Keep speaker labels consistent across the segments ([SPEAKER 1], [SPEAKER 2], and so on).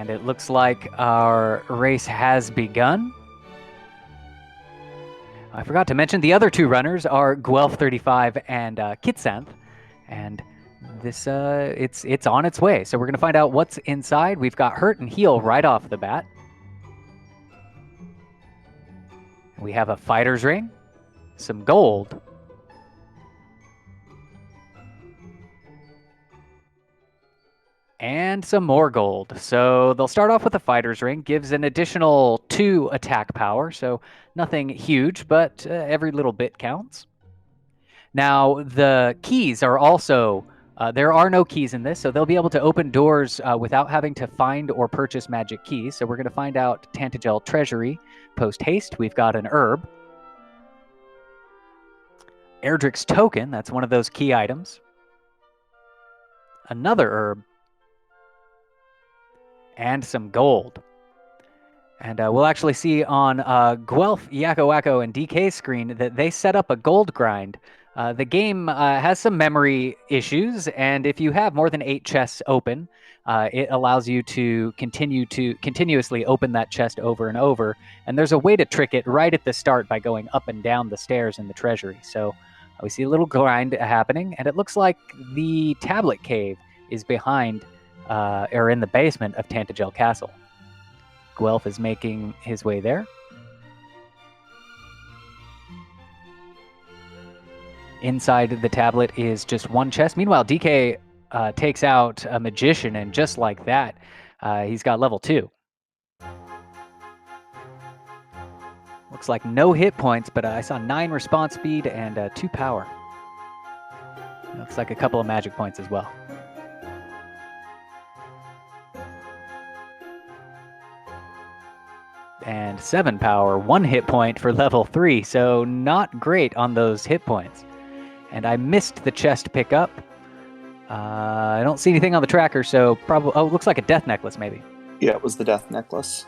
[SPEAKER 1] And it looks like our race has begun. I forgot to mention the other two runners are Guelph35 and Kitsanth, and this it's on its way. So we're gonna find out what's inside. We've got Hurt and Heal right off the bat. We have a fighter's ring, some gold, and some more gold. So they'll start off with a fighter's ring, gives an additional 2 attack power, so nothing huge, but every little bit counts. Now, the keys are also, there are no keys in this, so they'll be able to open doors without having to find or purchase magic keys. So we're going to find out Tantagel Treasury post-haste. We've got an herb. Erdrick's Token, that's one of those key items. Another herb. And some gold. And we'll actually see on Guelph, Yakko Wacko, and DK's screen that they set up a gold grind. The game has some memory issues, and if you have more than 8 chests open, it allows you to continuously open that chest over and over. And there's a way to trick it right at the start by going up and down the stairs in the treasury. So we see a little grind happening, and it looks like the tablet cave is behind or in the basement of Tantagel Castle. Guelph is making his way there. Inside the tablet is just one chest. Meanwhile, DK takes out a magician, and just like that, he's got level 2. Looks like no hit points, but I saw 9 response speed and 2 power. Looks like a couple of magic points as well. And 7 power, 1 hit point for level 3, so not great on those hit points. And I missed the chest pickup. I don't see anything on the tracker, so probably, oh, it looks like a death necklace maybe.
[SPEAKER 2] Yeah, it was the death necklace.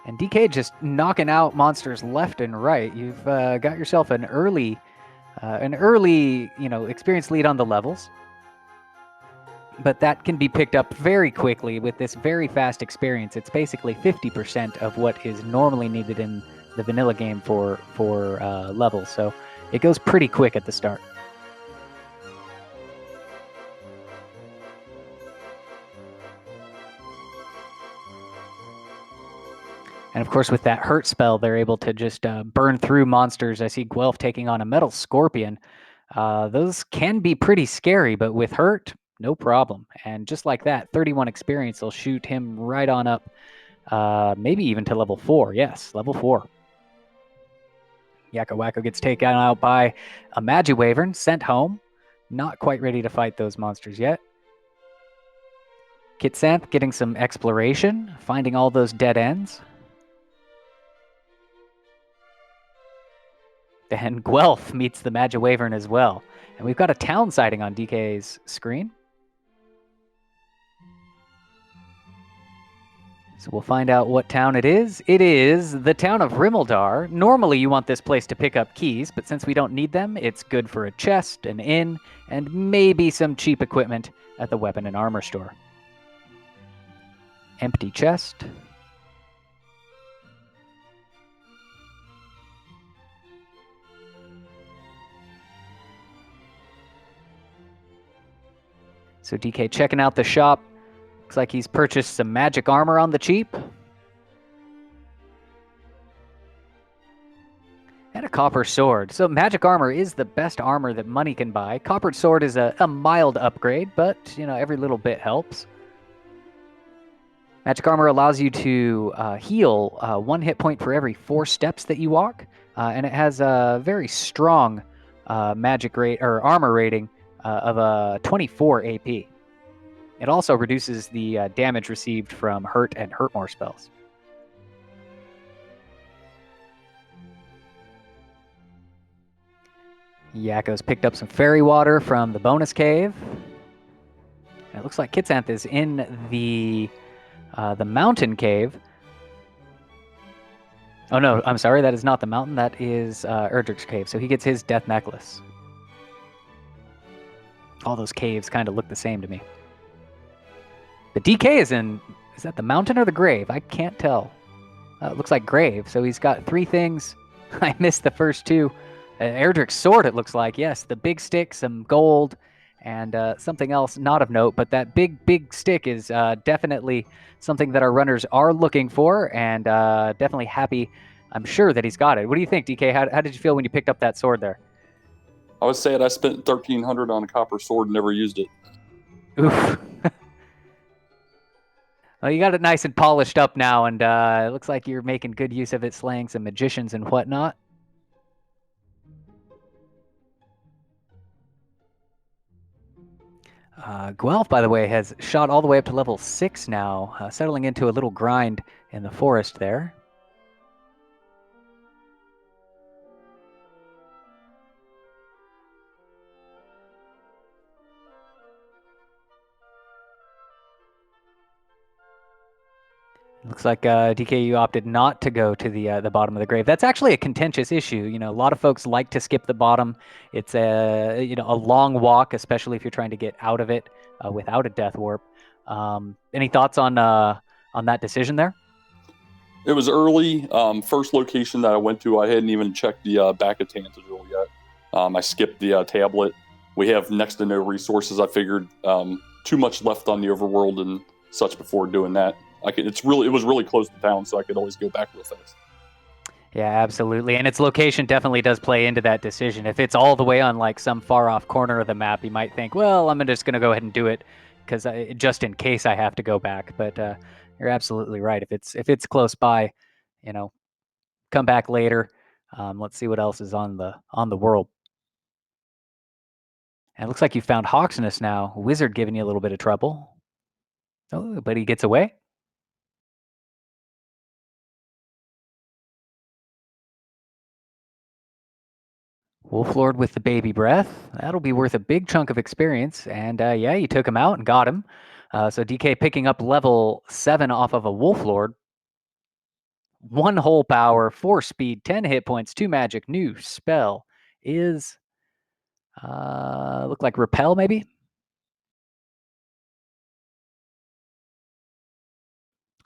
[SPEAKER 1] And DK just knocking out monsters left and right. You've got yourself an early, experience lead on the levels. But that can be picked up very quickly with this very fast experience. It's basically 50% of what is normally needed in the vanilla game for levels. So it goes pretty quick at the start. And of course, with that hurt spell, they're able to just burn through monsters. I see Guelph taking on a metal scorpion. Those can be pretty scary, but with hurt, no problem. And just like that, 31 experience will shoot him right on up, maybe even to level 4. Yes, level 4. Yakko Wacko gets taken out by a Magiwyvern, sent home. Not quite ready to fight those monsters yet. Kitsanth getting some exploration, finding all those dead ends. And Guelph meets the Magiwyvern as well. And we've got a town sighting on DK's screen. So we'll find out what town it is. It is the town of Rimmeldar. Normally you want this place to pick up keys, but since we don't need them, it's good for a chest, an inn, and maybe some cheap equipment at the weapon and armor store. Empty chest. So DK checking out the shop. Looks like he's purchased some magic armor on the cheap. And a copper sword. So magic armor is the best armor that money can buy. Copper sword is a mild upgrade, but every little bit helps. Magic armor allows you to heal 1 hit point for every 4 steps that you walk. And it has a very strong magic rate or armor rating of a 24 AP. It also reduces the damage received from hurt and hurt more spells. Yakko's picked up some fairy water from the bonus cave. And it looks like Kitsanth is in the mountain cave. Oh no, I'm sorry, that is not the mountain. That is Erdrick's cave. So he gets his death necklace. All those caves kind of look the same to me. The DK is in. Is that the mountain or the grave? I can't tell. It looks like grave. So he's got 3 things. I missed the first 2. Erdrick's sword, it looks like. Yes, the big stick, some gold, and something else not of note. But that big stick is definitely something that our runners are looking for, and definitely happy. I'm sure that he's got it. What do you think, DK? How did you feel when you picked up that sword there?
[SPEAKER 3] I was saying I spent 1,300 on a copper sword and never used it.
[SPEAKER 1] Oof. Well, you got it nice and polished up now, and it looks like you're making good use of it, slaying some magicians and whatnot. Guelph, by the way, has shot all the way up to level 6 now, settling into a little grind in the forest there. Looks like DKU opted not to go to the bottom of the grave. That's actually a contentious issue. You know, a lot of folks like to skip the bottom. It's a long walk, especially if you're trying to get out of it without a death warp. Any thoughts on that decision there?
[SPEAKER 3] It was early. First location that I went to, I hadn't even checked the back of Tantegel yet. I skipped the tablet. We have next to no resources. I figured too much left on the overworld and such before doing that. It was really close to town, so I could always go back real fast.
[SPEAKER 1] Yeah, absolutely. And its location definitely does play into that decision. If it's all the way on like some far off corner of the map, you might think, well, I'm just going to go ahead and do it because just in case I have to go back. But you're absolutely right. If it's close by, you know, come back later. Let's see what else is on the world. And it looks like you found Hawksness now. Wizard giving you a little bit of trouble. Oh, but he gets away. Wolflord with the baby breath. That'll be worth a big chunk of experience. And yeah, you took him out and got him. So DK picking up level 7 off of a Wolflord. 1 whole power, 4 speed, 10 hit points, 2 magic. New spell is look like repel maybe.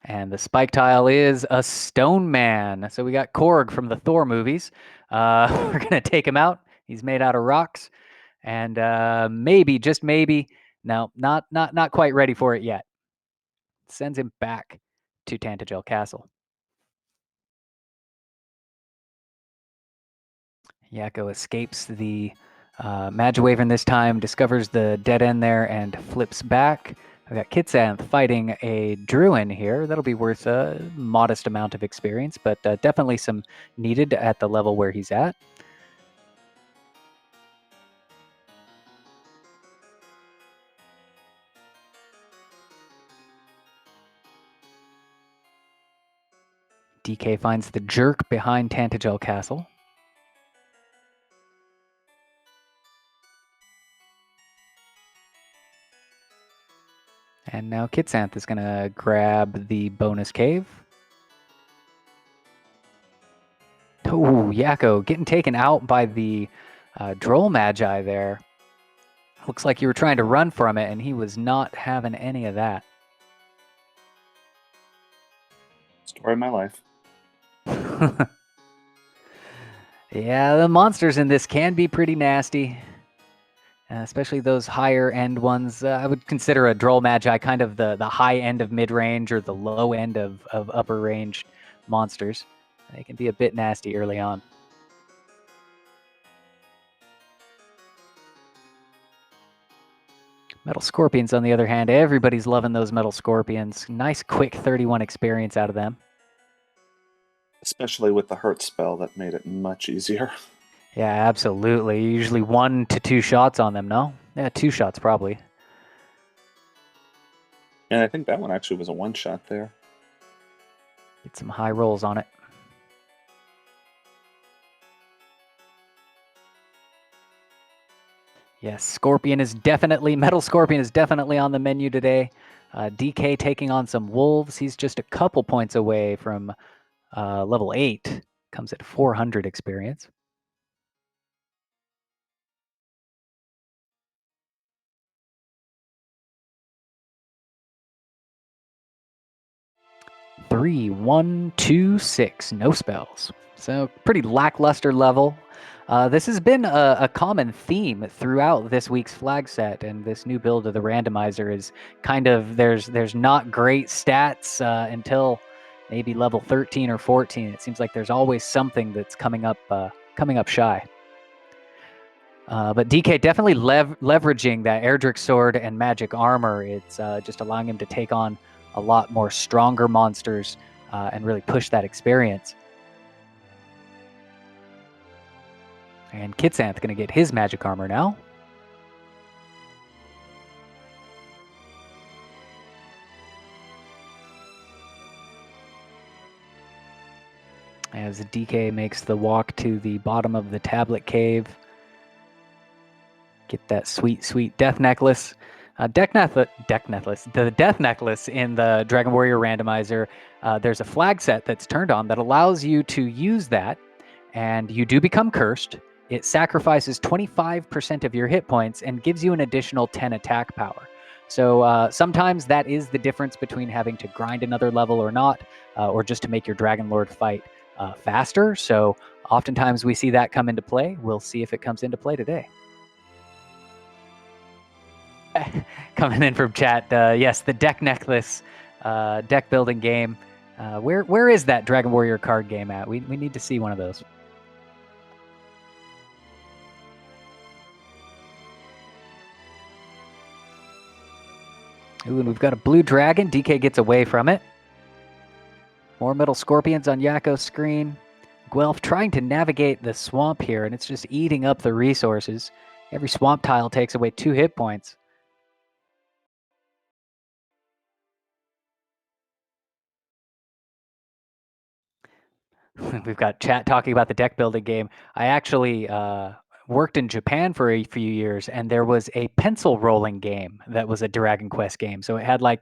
[SPEAKER 1] And the spike tile is a stone man. So we got Korg from the Thor movies. We're gonna take him out. He's made out of rocks. And maybe, just maybe, no, not quite ready for it yet. Sends him back to Tantegel Castle. Yakko escapes the Magiwyvern this time, discovers the dead end there, and flips back. I've got Kitsanth fighting a Druin here. That'll be worth a modest amount of experience, but definitely some needed at the level where he's at. DK finds the jerk behind Tantegel Castle. And now Kitsanth is going to grab the bonus cave. Oh, Yakko getting taken out by the Droll Magi there. Looks like you were trying to run from it, and he was not having any of that.
[SPEAKER 2] Story of my life.
[SPEAKER 1] Yeah, the monsters in this can be pretty nasty. Especially those higher end ones. I would consider a Droll Magi kind of the high end of mid range or the low end of upper range monsters. They can be a bit nasty early on. Metal Scorpions, on the other hand, everybody's loving those Metal Scorpions. Nice quick 31 experience out of them.
[SPEAKER 2] Especially with the hurt spell, that made it much easier.
[SPEAKER 1] Yeah, absolutely. Usually 1 to 2 shots on them, no? Yeah, 2 shots probably.
[SPEAKER 2] And I think that one actually was a one-shot there.
[SPEAKER 1] Get some high rolls on it. Yes, Metal Scorpion is definitely on the menu today. DK taking on some wolves. He's just a couple points away from level 8. Comes at 400 experience. 3, 1, 2, 6. No spells. So pretty lackluster level. This has been a common theme throughout this week's flag set, and this new build of the randomizer is kind of there's not great stats until maybe level 13 or 14. It seems like there's always something that's coming up shy. But DK definitely leveraging that Erdrick sword and magic armor. It's just allowing him to take on a lot more stronger monsters and really push that experience. And Kitsanth going to get his magic armor now. As DK makes the walk to the bottom of the tablet cave. Get that sweet, sweet death necklace. The death necklace in the Dragon Warrior randomizer, there's a flag set that's turned on that allows you to use that, and you do become cursed. It sacrifices 25% of your hit points and gives you an additional 10 attack power. So sometimes that is the difference between having to grind another level or not, or just to make your Dragon Lord fight faster. So oftentimes we see that come into play. We'll see if it comes into play today. Coming in from chat, yes, the deck necklace deck building game. Where is that Dragon Warrior card game at? We need to see one of those. Ooh, and we've got a blue dragon. DK gets away from it. More metal scorpions on Yakko's screen. Guelph trying to navigate the swamp here, and it's just eating up the resources. Every swamp tile takes away 2 hit points. We've got chat talking about the deck building game. I actually worked in Japan for a few years, and there was a pencil rolling game that was a Dragon Quest game. So it had like,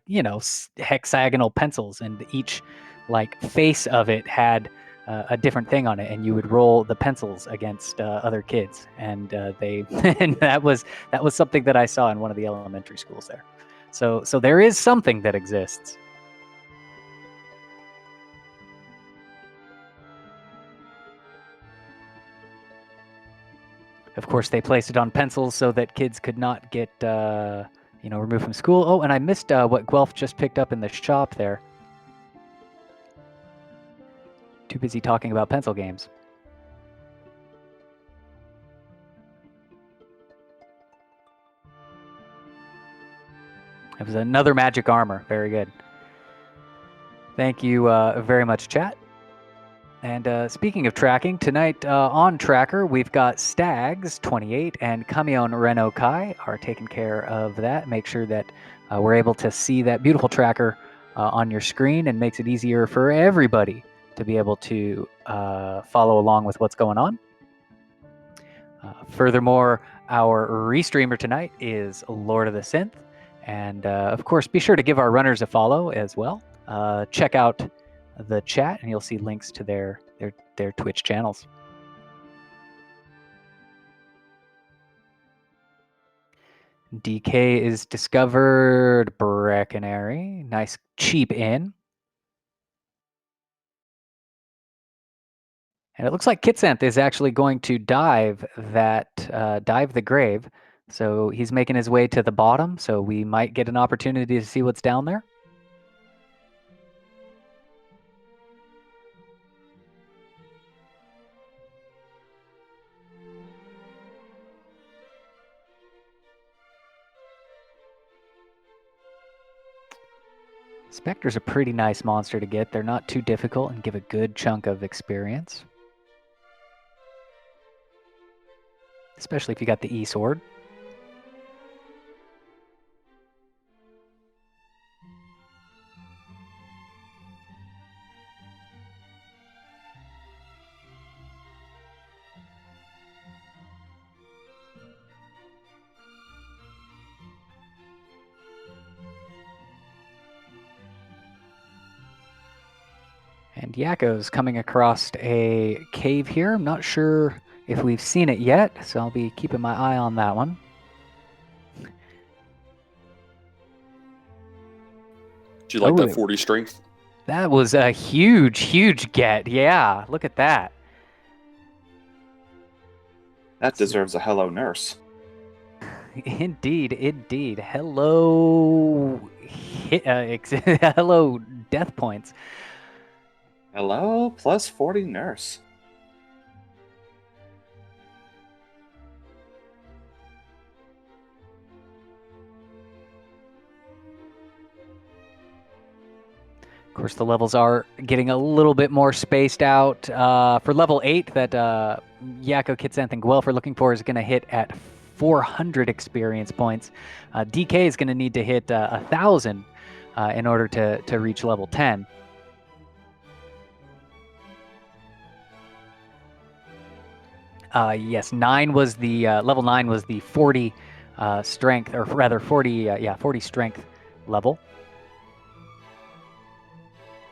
[SPEAKER 1] hexagonal pencils, and each like face of it had a different thing on it, and you would roll the pencils against other kids, and and that was something that I saw in one of the elementary schools there. So there is something that exists. Of course, they placed it on pencils so that kids could not get, removed from school. Oh, and I missed what Guelph just picked up in the shop there. Too busy talking about pencil games. It was another magic armor. Very good. Thank you very much, chat. And speaking of tracking, tonight on Tracker, we've got Stags 28 and Kamion Reno Kai are taking care of that. Make sure that we're able to see that beautiful tracker on your screen, and makes it easier for everybody to be able to follow along with what's going on. Furthermore, our restreamer tonight is Lord of the Synth. And of course, be sure to give our runners a follow as well. Check out the chat, and you'll see links to their Twitch channels. DK is discovered Breckenary. Nice cheap inn. And it looks like Kitsanth is actually going to dive the grave. So he's making his way to the bottom. So we might get an opportunity to see what's down there. Spectre's a pretty nice monster to get. They're not too difficult and give a good chunk of experience. Especially if you got the E-Sword. And Yakko's coming across a cave here. I'm not sure if we've seen it yet, so I'll be keeping my eye on that one.
[SPEAKER 3] Do you like that 40 strength?
[SPEAKER 1] That was a huge, huge get. Yeah, look at that.
[SPEAKER 2] That deserves a hello, nurse.
[SPEAKER 1] Indeed, indeed. Hello, hello, death points.
[SPEAKER 2] Hello, plus 40 nurse.
[SPEAKER 1] Of course, the levels are getting a little bit more spaced out. For level 8, that Yakko, Kitsanth, and Guelph are looking for is going to hit at 400 experience points. DK is going to need to hit 1,000 in order to reach level 10. Yes, level 9 was the 40 strength, or rather 40 strength level,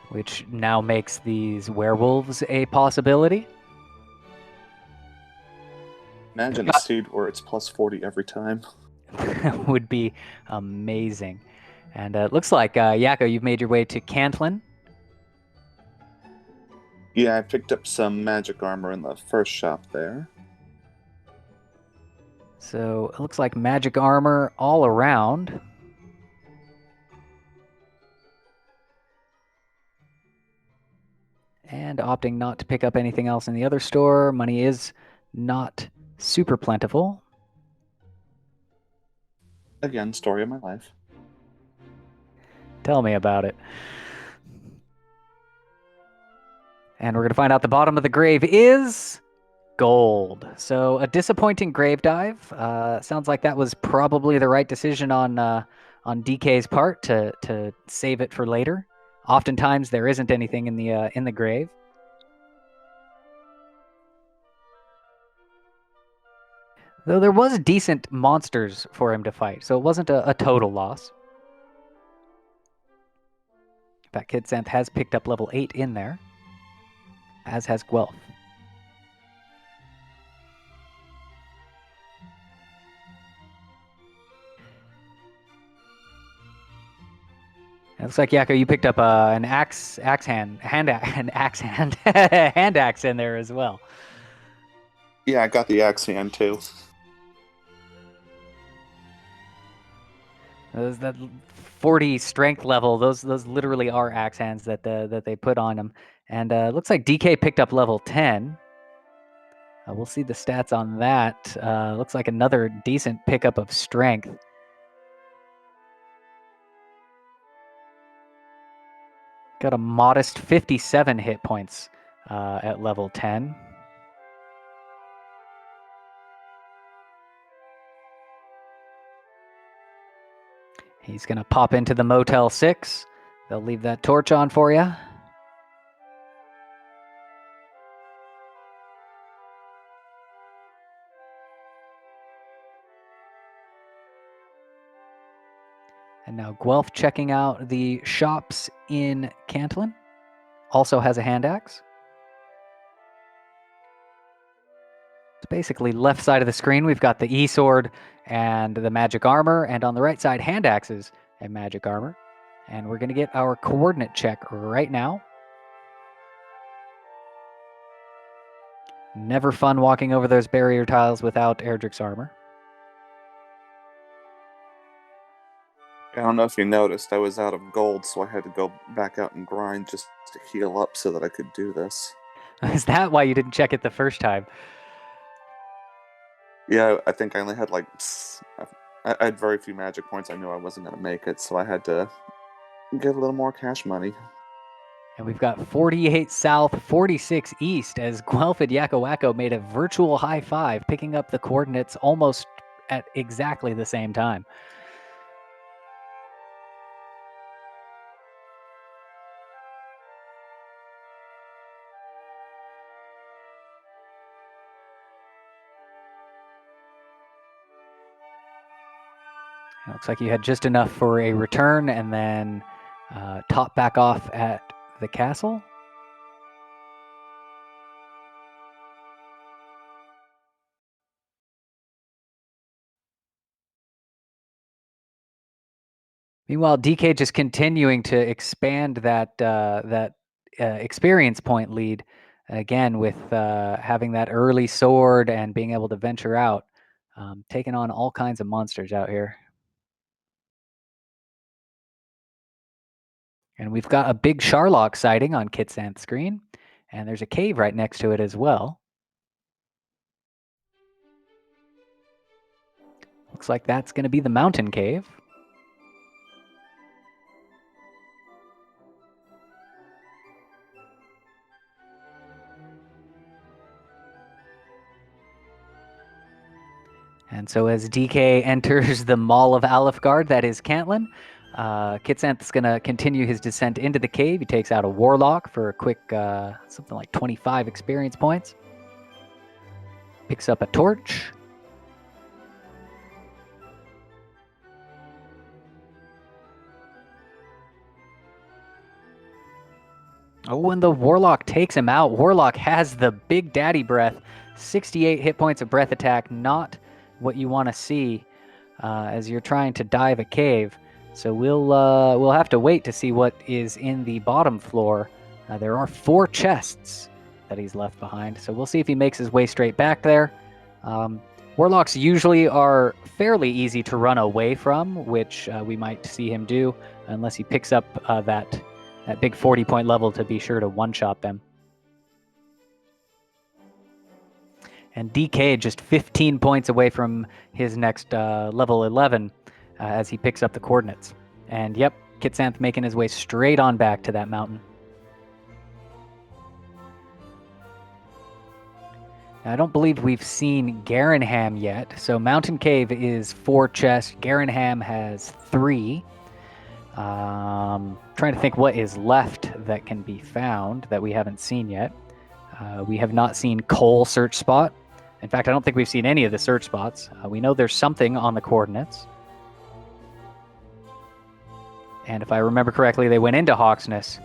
[SPEAKER 1] which now makes these werewolves a possibility.
[SPEAKER 2] Imagine a seed where it's plus 40 every time.
[SPEAKER 1] Would be amazing. And it looks like, Yakko, you've made your way to Cantlin.
[SPEAKER 2] Yeah, I picked up some magic armor in the first shop there.
[SPEAKER 1] So it looks like magic armor all around. And opting not to pick up anything else in the other store. Money is not super plentiful.
[SPEAKER 2] Again, story of my life.
[SPEAKER 1] Tell me about it. And we're going to find out the bottom of the grave is gold. So a disappointing grave dive. Sounds like that was probably the right decision on DK's part to save it for later. Oftentimes there isn't anything in the grave. Though there was decent monsters for him to fight, so it wasn't a total loss. In fact, Kidsanth has picked up level 8 in there, as has Guelph. It looks like, Yakko, you picked up an hand axe in there as well.
[SPEAKER 2] Yeah, I got the axe hand too.
[SPEAKER 1] That 40 strength level, those literally are axe hands that they put on him. And looks like DK picked up level 10. We'll see the stats on that. Looks like another decent pickup of strength. Got a modest 57 hit points at level 10. He's going to pop into the Motel 6. They'll leave that torch on for you. And now Guelph checking out the shops in Cantlin. Also has a hand axe. It's basically left side of the screen. We've got the E-sword and the magic armor. And on the right side, hand axes and magic armor. And we're going to get our coordinate check right now. Never fun walking over those barrier tiles without Erdrick's armor.
[SPEAKER 2] I don't know if you noticed, I was out of gold, so I had to go back out and grind just to heal up so that I could do this.
[SPEAKER 1] Is that why you didn't check it the first time?
[SPEAKER 2] Yeah, I think I only had I had very few magic points. I knew I wasn't going to make it, so I had to get a little more cash money.
[SPEAKER 1] And we've got 48 south, 46 east, as Guelph and Yakko Wacko made a virtual high five, picking up the coordinates almost at exactly the same time. It looks like you had just enough for a return and then top back off at the castle. Meanwhile, DK just continuing to expand that experience point lead again with having that early sword and being able to venture out, taking on all kinds of monsters out here. And we've got a big Sharlock sighting on Kitsanth's screen, and there's a cave right next to it as well. Looks like that's going to be the mountain cave. And so as DK enters the Mall of Alifgard, that is Cantlin, Kitsanth's going to continue his descent into the cave. He takes out a Warlock for a quick, something like 25 experience points. Picks up a torch. Oh, and the Warlock takes him out. Warlock has the Big Daddy Breath. 68 hit points of breath attack, not what you want to see as you're trying to dive a cave. So we'll have to wait to see what is in the bottom floor. There are 4 chests that he's left behind, so we'll see if he makes his way straight back there. Warlocks usually are fairly easy to run away from, which we might see him do, unless he picks up that big 40-point level to be sure to one-shot them. And DK just 15 points away from his next level 11 as he picks up the coordinates. And yep, Kitsanth making his way straight on back to that mountain. Now, I don't believe we've seen Garenham yet. So Mountain Cave is 4 chests. Garenham has 3. Trying to think what is left that can be found that we haven't seen yet. We have not seen Coal Search Spot. In fact, I don't think we've seen any of the search spots. We know there's something on the coordinates. And if I remember correctly, they went into Hawksness,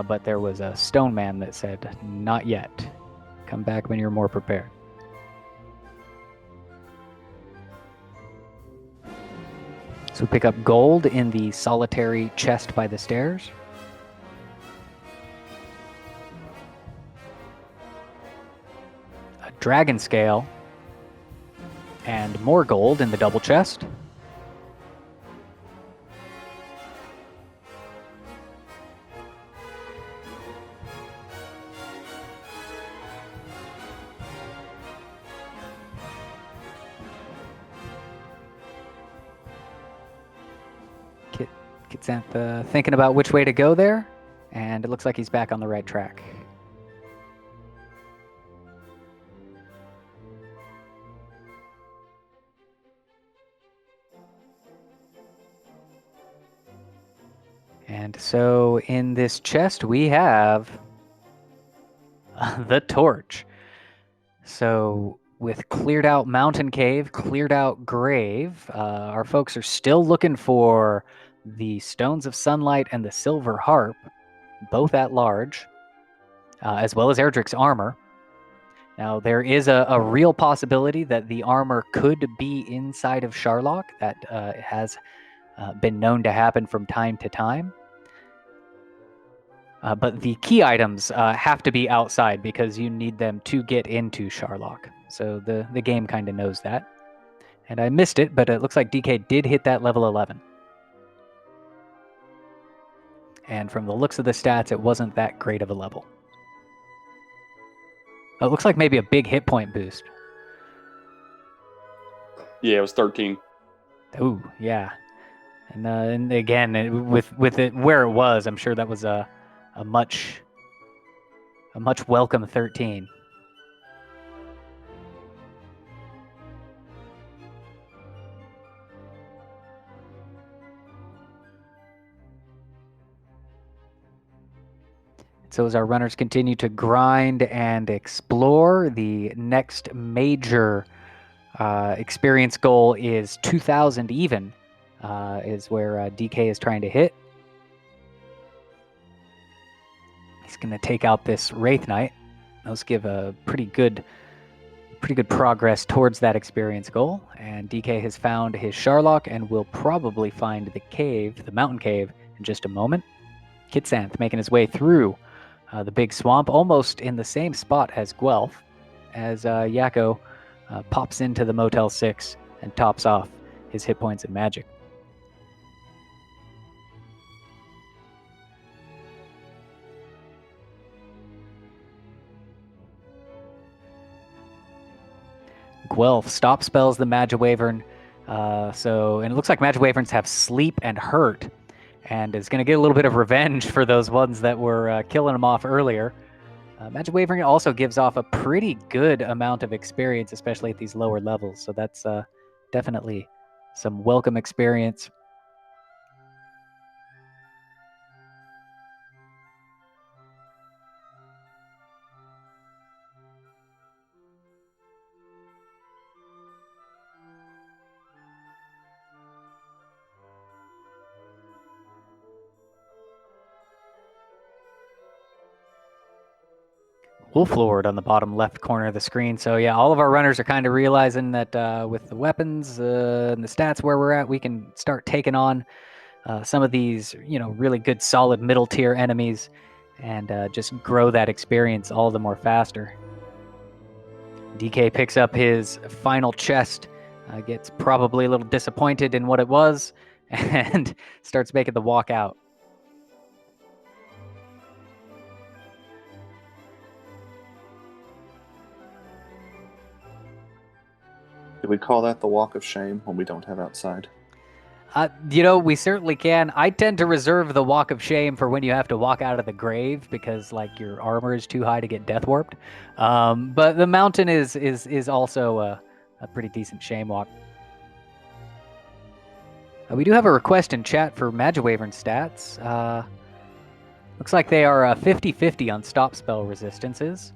[SPEAKER 1] but there was a stone man that said, not yet. Come back when you're more prepared. So pick up gold in the solitary chest by the stairs. A dragon scale. And more gold in the double chest. Kitsanth thinking about which way to go there, and it looks like he's back on the right track. And so in this chest we have the torch. So with cleared out mountain cave, cleared out grave, our folks are still looking for the Stones of Sunlight and the Silver Harp, both at large, as well as Erdrick's armor. Now, there is a real possibility that the armor could be inside of Sharlock. That has been known to happen from time to time. But the key items have to be outside because you need them to get into Sharlock. So the game kind of knows that. And I missed it, but it looks like DK did hit that level 11. And from the looks of the stats, it wasn't that great of a level. It looks like maybe a big hit point boost.
[SPEAKER 3] Yeah, it was 13.
[SPEAKER 1] Ooh, yeah. And again, with it where it was, I'm sure that was a much welcome 13. So as our runners continue to grind and explore, the next major experience goal is 2,000 even, is where DK is trying to hit. He's going to take out this Wraith Knight. Those give a pretty good pretty good progress towards that experience goal. And DK has found his Sharlock and will probably find the cave, the mountain cave, in just a moment. Kitsanth making his way through the big swamp, almost in the same spot as Guelph, as Yakko pops into the Motel 6 and tops off his hit points and magic. Guelph stop spells the Magiwyvern. And it looks like Magiwyverns have sleep and hurt, and is going to get a little bit of revenge for those ones that were killing him off earlier. Magiwyvern also gives off a pretty good amount of experience, especially at these lower levels. So that's definitely some welcome experience. Wolflord on the bottom left corner of the screen. So yeah, all of our runners are kind of realizing that with the weapons and the stats where we're at, we can start taking on some of these, really good, solid middle tier enemies, and just grow that experience all the more faster. DK picks up his final chest, gets probably a little disappointed in what it was, and starts making the walk out.
[SPEAKER 2] Do we call that the walk of shame when we don't have outside?
[SPEAKER 1] We certainly can. I tend to reserve the walk of shame for when you have to walk out of the grave because, your armor is too high to get death warped. But the mountain is also a pretty decent shame walk. We do have a request in chat for Magiwyvern stats. Looks like they are 50-50 on stop spell resistances.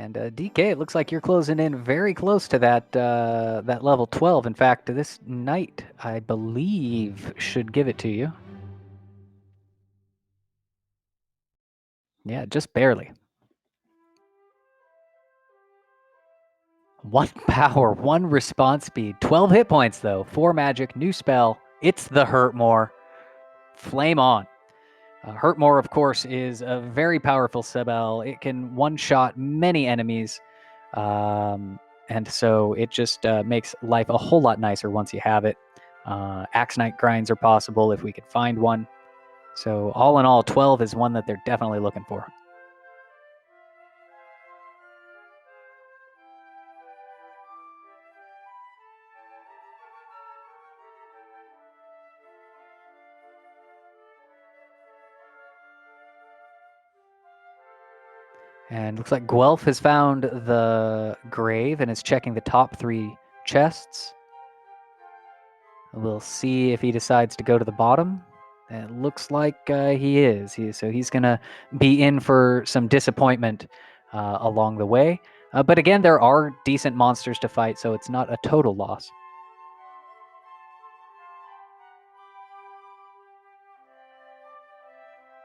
[SPEAKER 1] And DK, it looks like you're closing in very close to that level 12. In fact, this knight, I believe, should give it to you. Yeah, just barely. 1 power, 1 response speed, 12 hit points though, 4 magic, new spell. It's the Hurtmore. Flame on. Hurtmore, of course, is a very powerful spell. It can one-shot many enemies, and so it just makes life a whole lot nicer once you have it. Axe Knight grinds are possible if we could find one. So all in all, 12 is one that they're definitely looking for. And looks like Guelph has found the grave and is checking the top 3 chests. We'll see if he decides to go to the bottom. It looks like he is. So he's going to be in for some disappointment along the way. But again, there are decent monsters to fight, so it's not a total loss.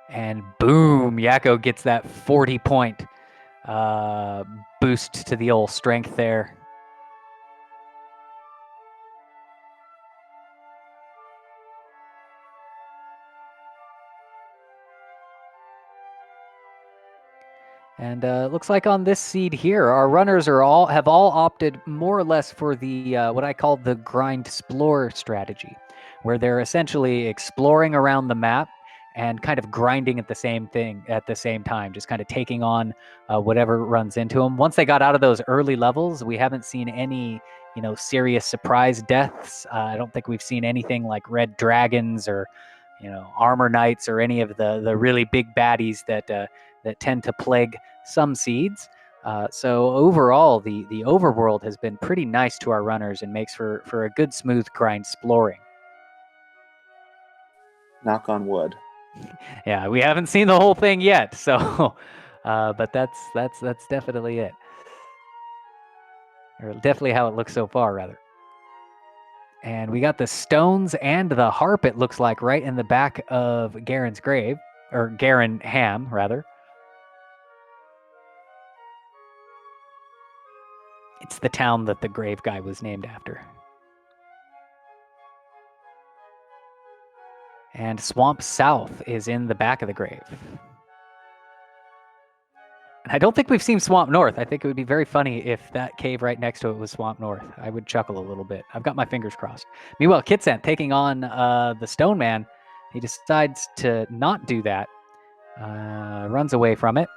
[SPEAKER 1] And boom, Yakko gets that 40-point boost to the old strength there. And it looks like on this seed here, our runners have all opted more or less for the what I call the grind explore strategy, where they're essentially exploring around the map and kind of grinding at the same time, just kind of taking on whatever runs into them. Once they got out of those early levels, we haven't seen any serious surprise deaths. I don't think we've seen anything like red dragons or armor knights or any of the really big baddies that tend to plague some seeds. So overall, the overworld has been pretty nice to our runners and makes for a good smooth grind exploring.
[SPEAKER 2] Knock on wood.
[SPEAKER 1] Yeah, we haven't seen the whole thing yet, so but that's definitely it. Or definitely how it looks so far, rather. And we got the stones and the harp, it looks like, right in the back of Garen's grave, or Garen Ham, rather. It's the town that the grave guy was named after. And Swamp South is in the back of the grave. And I don't think we've seen Swamp North. I think it would be very funny if that cave right next to it was Swamp North. I would chuckle a little bit. I've got my fingers crossed. Meanwhile, Kitsant taking on the Stone Man. He decides to not do that. Runs away from it.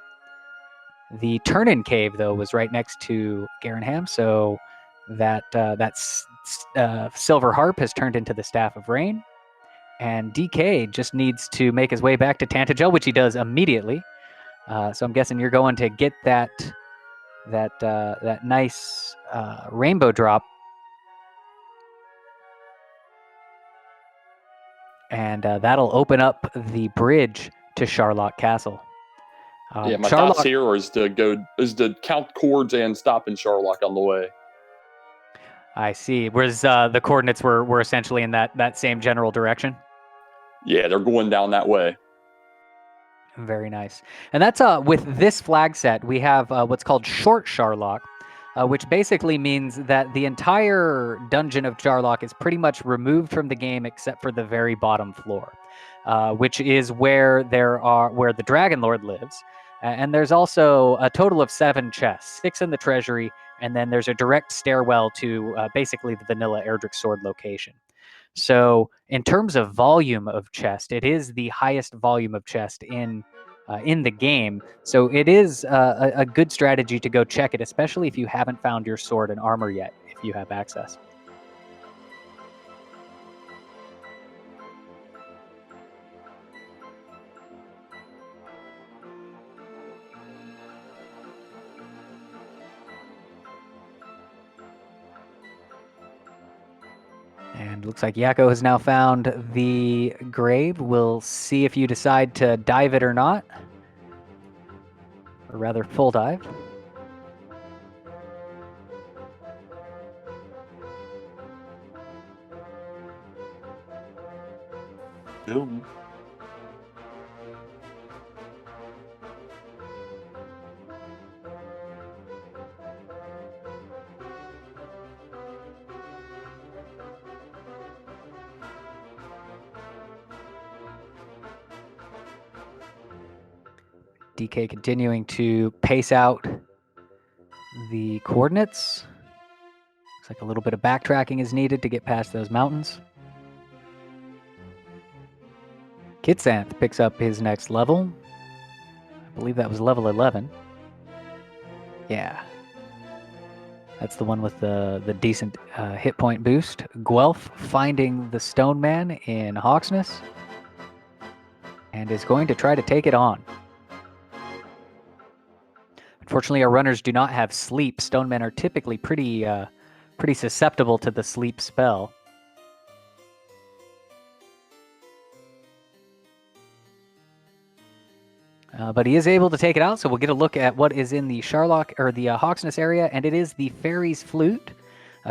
[SPEAKER 1] The Turn-In Cave, though, was right next to Garenham, so that silver harp has turned into the Staff of Rain. And DK just needs to make his way back to Tantagel, which he does immediately. So I'm guessing you're going to get that nice rainbow drop, and that'll open up the bridge to Charlock Castle.
[SPEAKER 3] Yeah, my
[SPEAKER 1] Charlock,
[SPEAKER 3] thoughts here is to count chords and stop in Charlock on the way.
[SPEAKER 1] I see. Whereas the coordinates were essentially in that same general direction.
[SPEAKER 3] Yeah, they're going down that way.
[SPEAKER 1] Very nice. And that's with this flag set, we have what's called Short Charlock, which basically means that the entire dungeon of Charlock is pretty much removed from the game except for the very bottom floor, which is where the Dragon Lord lives. And there's also a total of 7 chests, 6 in the treasury, and then there's a direct stairwell to basically the vanilla Erdrick sword location. So in terms of volume of chest, it is the highest volume of chest in the game. So it is a good strategy to go check it, especially if you haven't found your sword and armor yet, if you have access. And looks like Yakko has now found the grave. We'll see if you decide to dive it or not. Or rather, full dive.
[SPEAKER 2] Boom.
[SPEAKER 1] DK continuing to pace out the coordinates. Looks like a little bit of backtracking is needed to get past those mountains. Kitsanth picks up his next level. I believe that was level 11. Yeah. That's the one with the decent hit point boost. Guelph finding the Stone Man in Hawksness and is going to try to take it on. Unfortunately, our runners do not have sleep. Stone Men are typically pretty susceptible to the sleep spell. But he is able to take it out, so we'll get a look at what is in the Charlock or the Hawksness area, and it is the Fairy's Flute.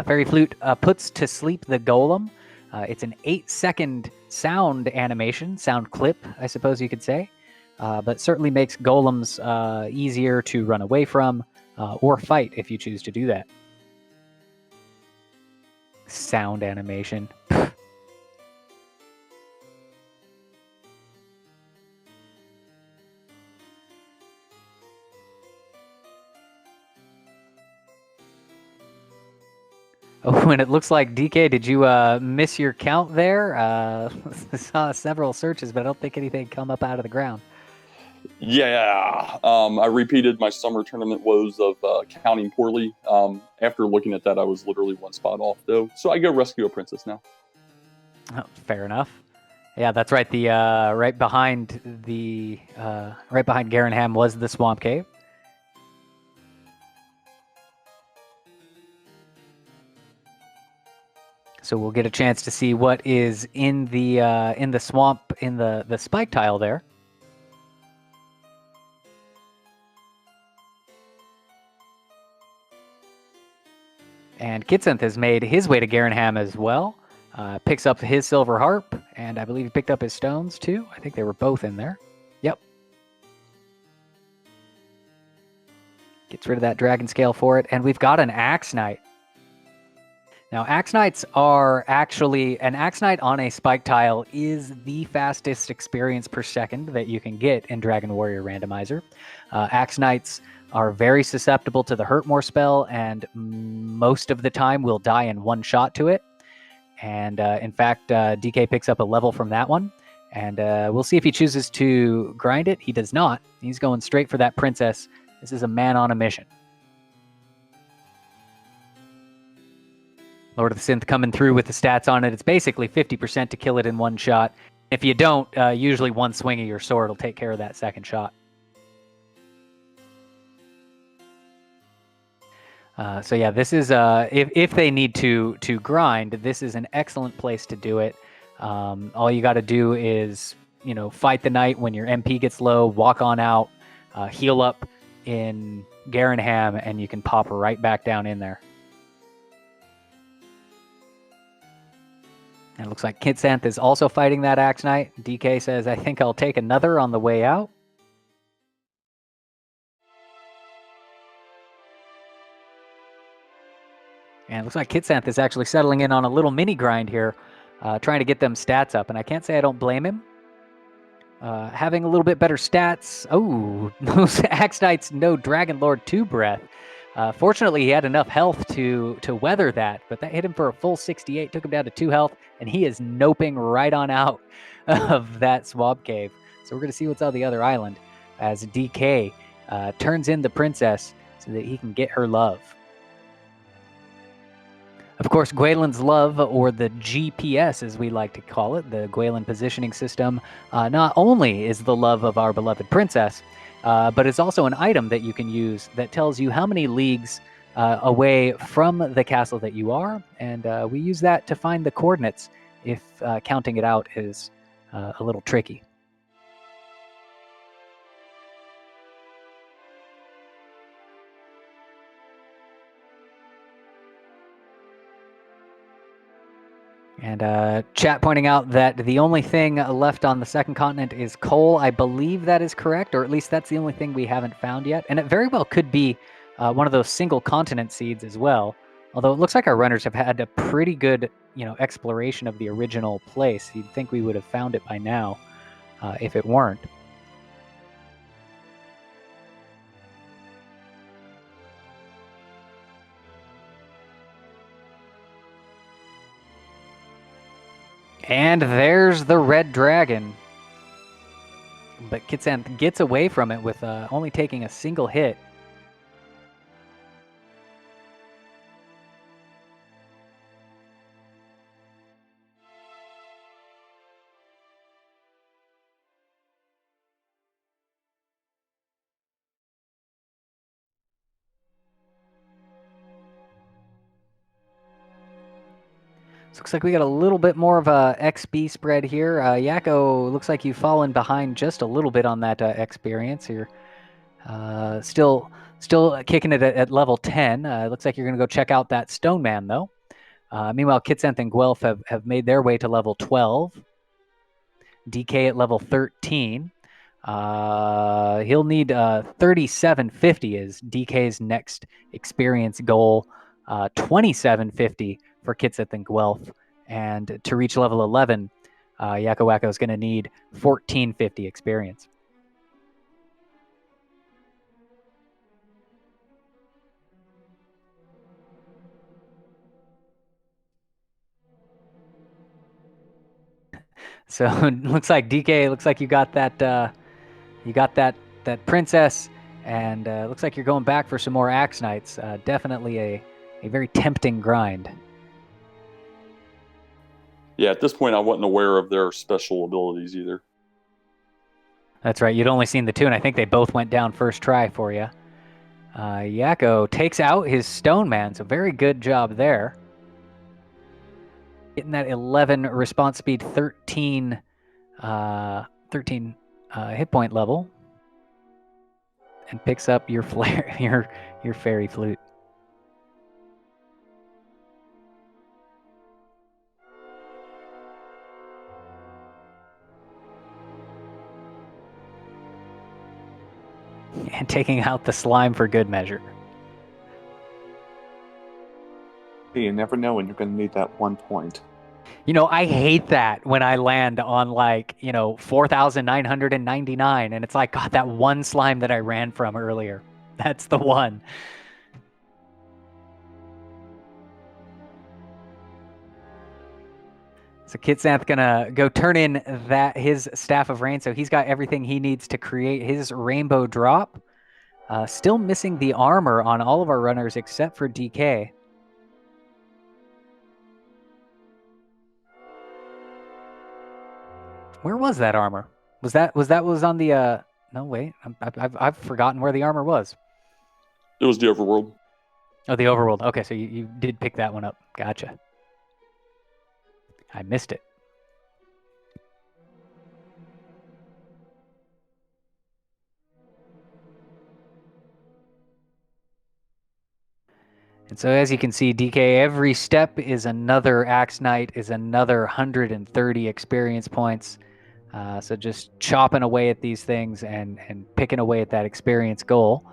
[SPEAKER 1] Fairy Flute puts to sleep the Golem. It's an 8-second sound animation, sound clip, I suppose you could say, but certainly makes golems easier to run away from or fight if you choose to do that. Sound animation. Oh, and it looks like, DK, did you miss your count there? I saw several searches, but I don't think anything come up out of the ground.
[SPEAKER 3] Yeah, I repeated my summer tournament woes of counting poorly. After looking at that, I was literally 1 spot off, though. So I go rescue a princess now.
[SPEAKER 1] Oh, fair enough. Yeah, that's right. The right behind Garenham was the Swamp Cave. So we'll get a chance to see what is in the swamp in the spike tile there. And Kitsanth has made his way to Garenham as well. Picks up his silver harp, and I believe he picked up his stones too. I think they were both in there. Yep. Gets rid of that dragon scale for it, and we've got an Axe Knight. Now, Axe Knights are actually, an Axe Knight on a spike tile is the fastest experience per second that you can get in Dragon Warrior Randomizer. Axe Knights are very susceptible to the Hurt More spell, and most of the time will die in one shot to it. And in fact, DK picks up a level from that one. And we'll see if he chooses to grind it. He does not. He's going straight for that princess. This is a man on a mission. Lord of the Synth coming through with the stats on it. It's basically 50% to kill it in one shot. If you don't, usually one swing of your sword will take care of that second shot. So yeah, this is if they need to grind, this is an excellent place to do it. All you got to do is fight the knight when your MP gets low, walk on out, heal up in Garenham, and you can pop right back down in there. And it looks like Kitsanth is also fighting that Axe Knight. DK says, I think I'll take another on the way out. And it looks like Kitsanth is actually settling in on a little mini grind here, trying to get them stats up. And I can't say I don't blame him. Having a little bit better stats. Oh, those Axe Knights, no Dragon Lord 2 breath. Fortunately, he had enough health to weather that, but that hit him for a full 68, took him down to 2 health, and he is noping right on out of that swamp cave. So we're going to see what's on the other island as DK turns in the princess so that he can get her love. Of course, Gwaelin's love, or the GPS as we like to call it, the Gwaelin positioning system, not only is the love of our beloved princess, but it's also an item that you can use that tells you how many leagues away from the castle that you are, and we use that to find the coordinates if counting it out is a little tricky. And chat pointing out that the only thing left on the second continent is coal. I believe that is correct, or at least that's the only thing we haven't found yet. And it very well could be one of those single continent seeds as well. Although it looks like our runners have had a pretty good, exploration of the original place. You'd think we would have found it by now if it weren't. And there's the red dragon. But Kitsanth gets away from it with only taking a single hit. So looks like we got a little bit more of a XP spread here. Yakko, looks like you've fallen behind just a little bit on that experience. You're still kicking it at level 10. Looks like you're going to go check out that Stone Man, though. Meanwhile, Kitsanth and Guelph have made their way to level 12. DK at level 13. He'll need 3750 is DK's next experience goal. 2750 for Kitsanth and Guelph. And to reach level 11, Yakko Wakko is going to need 1450 experience. So it looks like DK, looks like you got that princess, and looks like you're going back for some more Axe Knights. Definitely a very tempting grind.
[SPEAKER 3] Yeah, at this point, I wasn't aware of their special abilities either.
[SPEAKER 1] That's right. You'd only seen the two, and I think they both went down first try for you. Yakko takes out his Stone Man, so very good job there. Getting that 11 response speed, 13 hit point level, and picks up your flare, your fairy flute. taking out the slime for good measure.
[SPEAKER 2] You never know when you're going to need that 1 point.
[SPEAKER 1] You know, I hate that when I land on like, 4,999 and it's like, God, that one slime that I ran from earlier. That's the one. So Kitsanth gonna go turn in his Staff of Rain. So he's got everything he needs to create his Rainbow Drop. Still missing the armor on all of our runners except for DK. Where was that armor? Was on the no wait, I've forgotten where the armor was.
[SPEAKER 3] It was the overworld.
[SPEAKER 1] Oh, the overworld. Okay, so you did pick that one up. Gotcha. I missed it. And so as you can see, DK, every step is another Axe Knight, is another 130 experience points. So just chopping away at these things and picking away at that experience goal.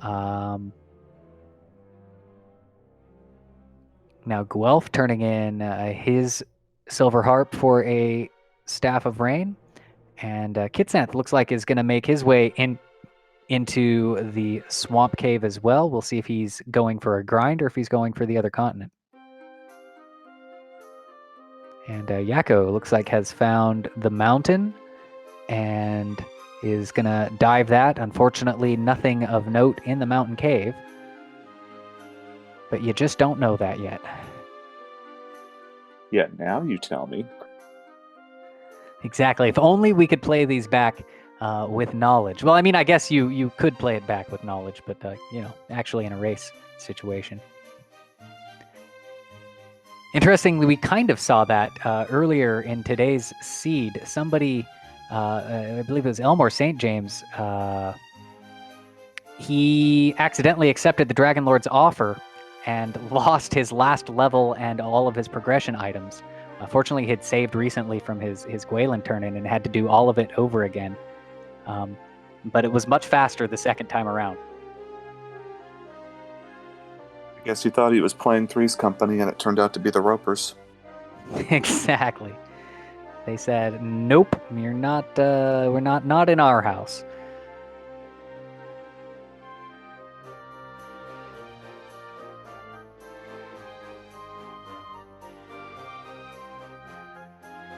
[SPEAKER 1] Now Guelph turning in his Silver Harp for a Staff of Rain. And Kitsanth looks like is going to make his way into the Swamp Cave as well. We'll see if he's going for a grind or if he's going for the other continent. And Yakko looks like has found the mountain and is going to dive that. Unfortunately, nothing of note in the mountain cave. But you just don't know that yet.
[SPEAKER 2] Yeah, now you tell me.
[SPEAKER 1] Exactly. If only we could play these back with knowledge. Well, I mean, I guess you could play it back with knowledge, but, actually in a race situation. Interestingly, we kind of saw that earlier in today's seed. Somebody, I believe it was Elmore St. James, he accidentally accepted the Dragon Lord's offer and lost his last level and all of his progression items. Fortunately, he had saved recently from his Gwaelin turn-in and had to do all of it over again. But it was much faster the second time around.
[SPEAKER 2] I guess he thought he was playing Three's Company, and it turned out to be the Ropers.
[SPEAKER 1] Exactly. They said, "Nope, you're not. We're not in our house."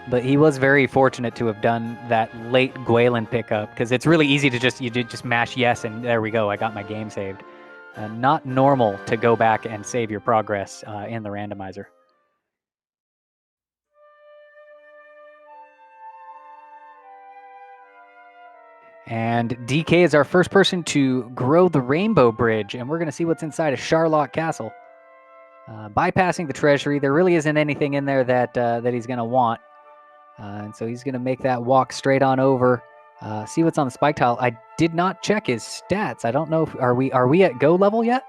[SPEAKER 1] But he was very fortunate to have done that late Gwaelin pickup, because it's really easy to just mash yes and there we go, I got my game saved. Not normal to go back and save your progress in the randomizer. And DK is our first person to grow the Rainbow Bridge, and we're going to see what's inside of Charlotte Castle. Bypassing the treasury, there really isn't anything in there that he's going to want. And so he's going to make that walk straight on over, see what's on the spike tile. I did not check his stats. I don't know if are we at go level yet?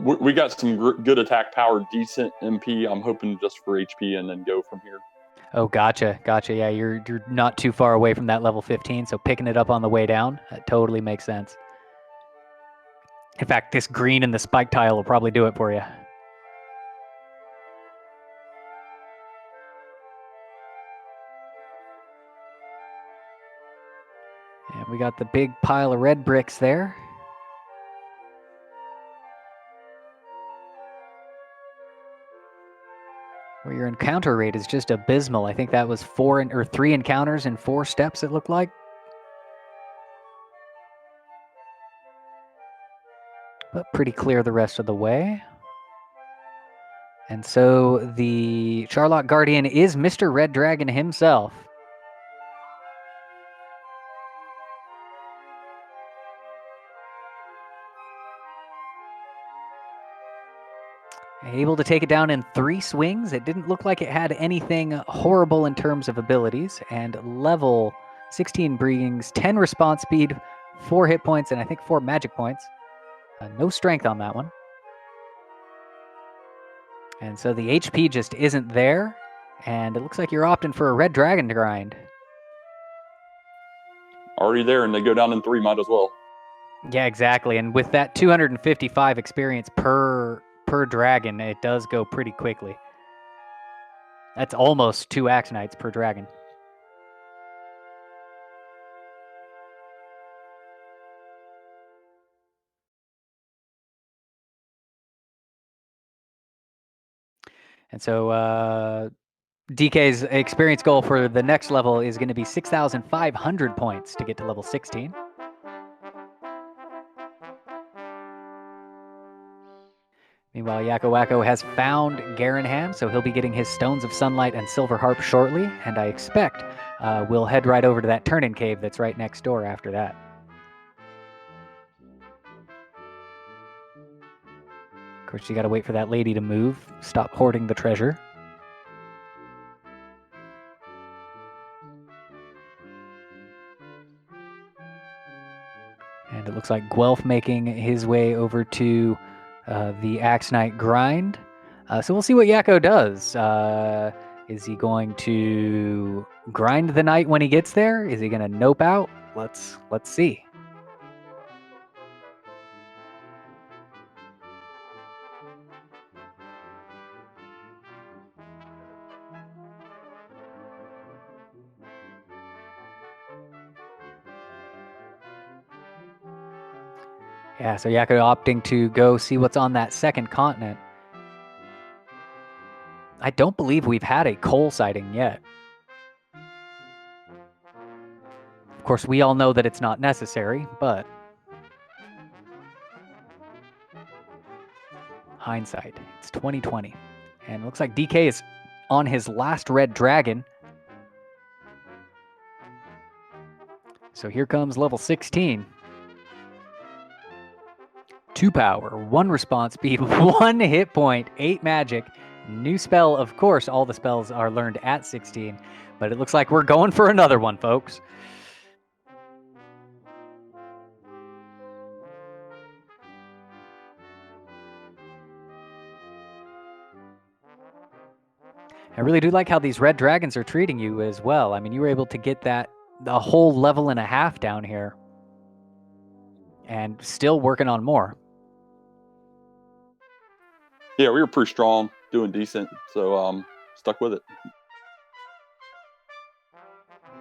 [SPEAKER 3] We got some good attack power, decent MP. I'm hoping just for HP and then go from here.
[SPEAKER 1] Oh, gotcha. Yeah, you're not too far away from that level 15, so picking it up on the way down, that totally makes sense. In fact, this green in the spike tile will probably do it for you. And we got the big pile of red bricks there. Where your encounter rate is just abysmal. I think that was 3 encounters in 4 steps, it looked like. But pretty clear the rest of the way. And so the Charlotte Guardian is Mr. Red Dragon himself. Able to take it down in 3 swings. It didn't look like it had anything horrible in terms of abilities. And level 16 brings 10 response speed, 4 hit points, and I think 4 magic points. No strength on that one. And so the HP just isn't there. And it looks like you're opting for a red dragon to grind.
[SPEAKER 3] Already there, and they go down in 3, might as well.
[SPEAKER 1] Yeah, exactly. And with that 255 experience per dragon, it does go pretty quickly. That's almost 2 Axe Knights per dragon. And so DK's experience goal for the next level is going to be 6,500 points to get to level 16. Meanwhile, Yakko Wacko has found Garanham, so he'll be getting his Stones of Sunlight and Silver Harp shortly, and I expect we'll head right over to that turn-in cave that's right next door after that. Of course, you gotta wait for that lady to move, stop hoarding the treasure. And it looks like Guelph making his way over to the Axe Knight grind. So we'll see what Yakko does. Is he going to grind the knight when he gets there? Is he going to nope out? Let's see. Yeah, so Yakko opting to go see what's on that second continent. I don't believe we've had a coal sighting yet. Of course, we all know that it's not necessary, but hindsight, it's 2020. And it looks like DK is on his last red dragon. So here comes level 16. 2 power, 1 response speed, 1 hit point, 8 magic. New spell, of course, all the spells are learned at 16, but it looks like we're going for another one, folks. I really do like how these red dragons are treating you as well. I mean, you were able to get that a whole level and a half down here and still working on more.
[SPEAKER 3] Yeah, we were pretty strong, doing decent, so stuck with it.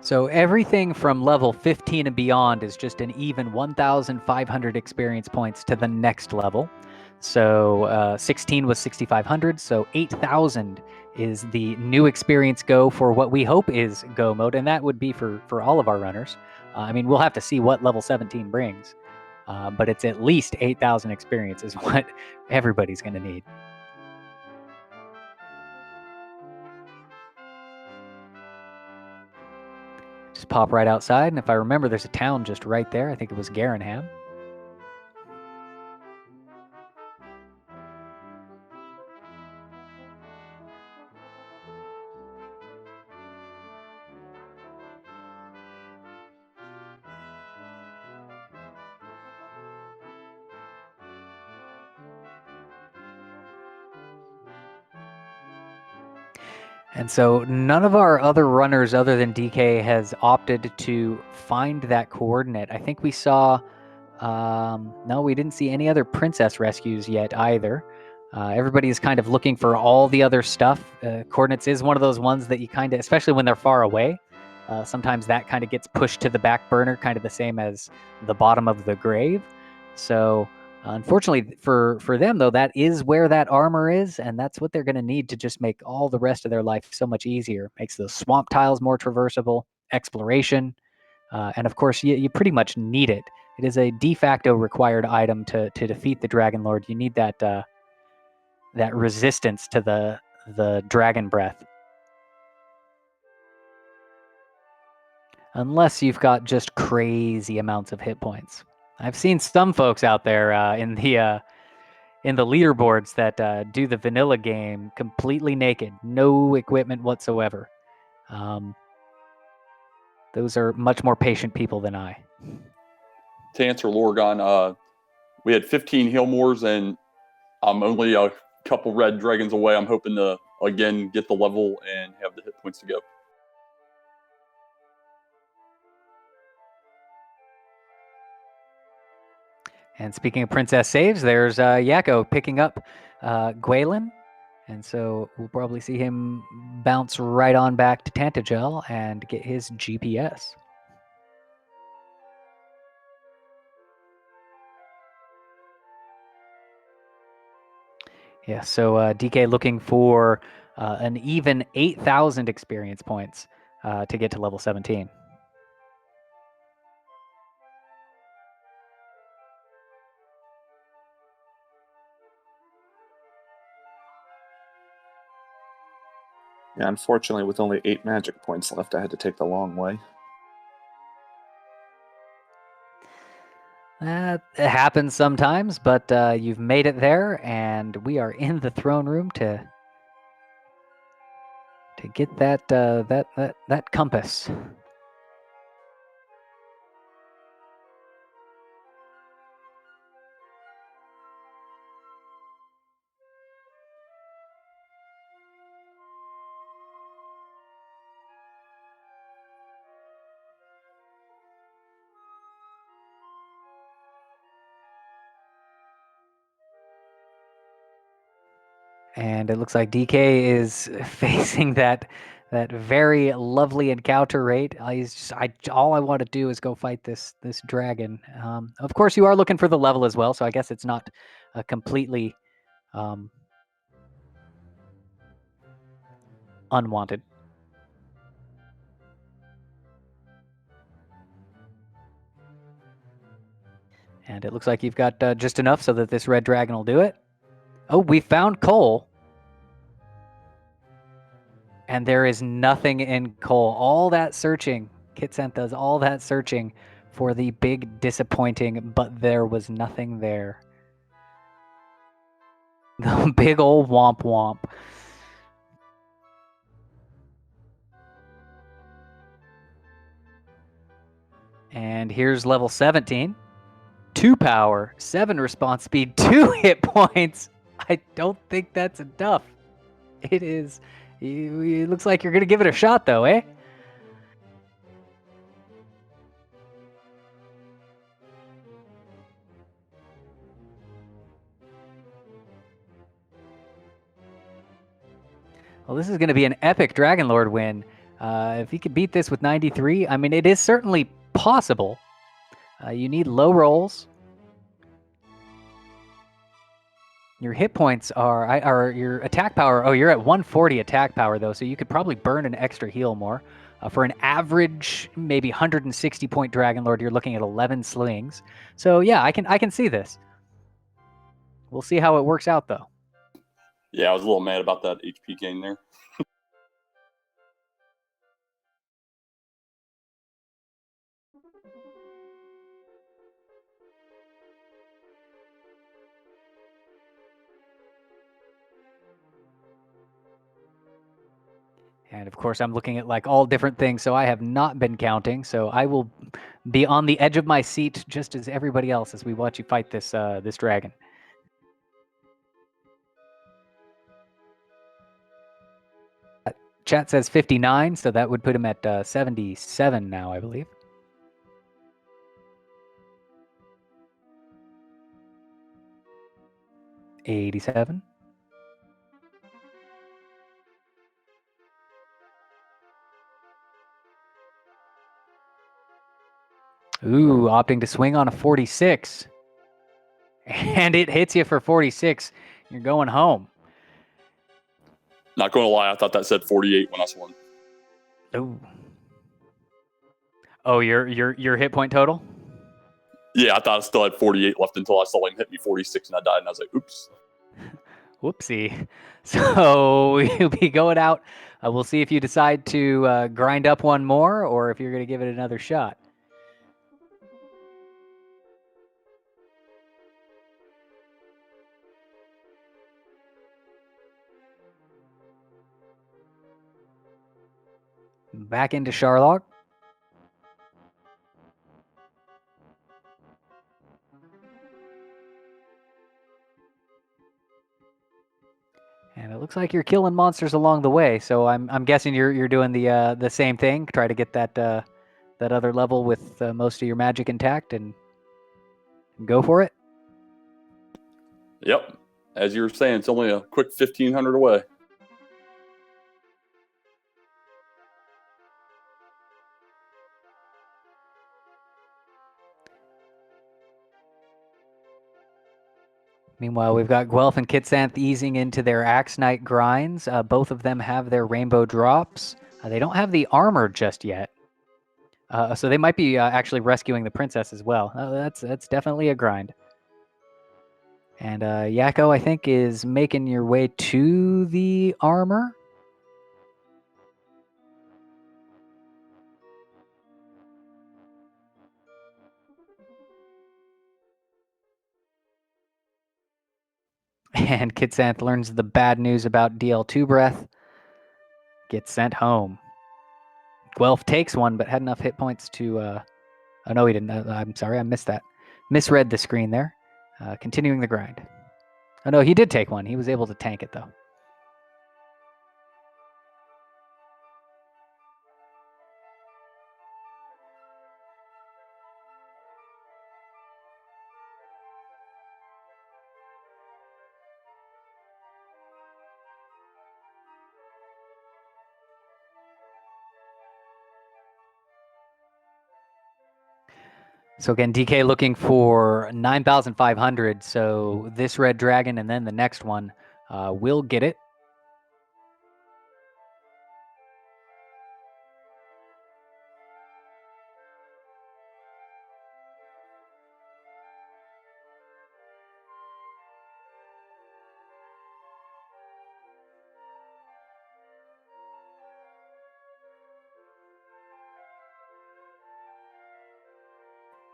[SPEAKER 1] So everything from level 15 and beyond is just an even 1,500 experience points to the next level. So 16 was 6,500, so 8,000 is the new experience go for what we hope is go mode, and that would be for all of our runners. I mean, we'll have to see what level 17 brings, but it's at least 8,000 experience is what everybody's going to need. Just pop right outside, and if I remember, there's a town just right there. I think it was Garanham. And so none of our other runners other than DK has opted to find that coordinate. I think we saw, no, we didn't see any other princess rescues yet either. Everybody is kind of looking for all the other stuff. Coordinates is one of those ones that you kind of, especially when they're far away, sometimes that kind of gets pushed to the back burner, kind of the same as the bottom of the grave. So unfortunately for them, though, that is where that armor is, and that's what they're going to need to just make all the rest of their life so much easier. Makes those swamp tiles more traversable, exploration, and of course, you pretty much need it. It is a de facto required item to defeat the Dragon Lord. You need that that resistance to the Dragon Breath. Unless you've got just crazy amounts of hit points. I've seen some folks out there in the leaderboards that do the vanilla game completely naked, no equipment whatsoever. Those are much more patient people than I.
[SPEAKER 3] To answer Lorgon, we had 15 Hillmores, and I'm only a couple red dragons away. I'm hoping to again get the level and have the hit points to go.
[SPEAKER 1] And speaking of princess saves, there's Yakko picking up Gwalen. And so we'll probably see him bounce right on back to Tantagel and get his GPS. Yeah, so DK looking for an even 8,000 experience points to get to level 17.
[SPEAKER 2] Yeah, unfortunately, with only 8 magic points left, I had to take the long way.
[SPEAKER 1] It happens sometimes, but you've made it there, and we are in the throne room to get that compass. And it looks like DK is facing that very lovely encounter rate. All I want to do is go fight this dragon. Of course, you are looking for the level as well, so I guess it's not completely unwanted. And it looks like you've got just enough so that this red dragon will do it. Oh, we found coal. And there is nothing in coal. All that searching, Kitsent does all that searching for the big disappointing, but there was nothing there. The big old womp womp. And here's level 17. 2 power, 7 response speed, 2 hit points. I don't think that's enough. It is. It looks like you're going to give it a shot, though, eh? Well, this is going to be an epic Dragon Lord win. If he could beat this with 93, I mean, it is certainly possible. You need low rolls. Your hit points are your attack power. Oh, you're at 140 attack power though, so you could probably burn an extra heal more. For an average, maybe 160 point Dragon Lord, you're looking at 11 slings. So yeah, I can see this. We'll see how it works out though.
[SPEAKER 3] Yeah, I was a little mad about that HP gain there.
[SPEAKER 1] And of course, I'm looking at like all different things, so I have not been counting. So I will be on the edge of my seat just as everybody else as we watch you fight this this dragon. Chat says 59, so that would put him at 77 now, I believe. $87. Ooh, opting to swing on a 46. And it hits you for 46. You're going home.
[SPEAKER 3] Not going to lie, I thought that said 48 when I swung.
[SPEAKER 1] Ooh. Oh, your hit point total?
[SPEAKER 3] Yeah, I thought I still had 48 left until I saw him hit me 46 and I died, and I was like, oops.
[SPEAKER 1] Whoopsie. So you'll be going out. We'll see if you decide to grind up one more or if you're going to give it another shot. Back into Charlotte. And it looks like you're killing monsters along the way. So I'm guessing you're doing the same thing. Try to get that other level with most of your magic intact and go for it.
[SPEAKER 3] Yep. As you were saying, it's only a quick 1,500 away.
[SPEAKER 1] Meanwhile, we've got Guelph and Kitsanth easing into their Axe Knight grinds. Both of them have their rainbow drops. They don't have the armor just yet. So they might be actually rescuing the princess as well. That's definitely a grind. And Yakko, I think, is making your way to the armor. And Kitsanth learns the bad news about DL2 breath. Gets sent home. Guelph takes one, but had enough hit points to... oh, no, he didn't. I'm sorry, I missed that. Misread the screen there. Continuing the grind. Oh, no, he did take one. He was able to tank it, though. So again, DK looking for 9,500. So this red dragon and then the next one will get it.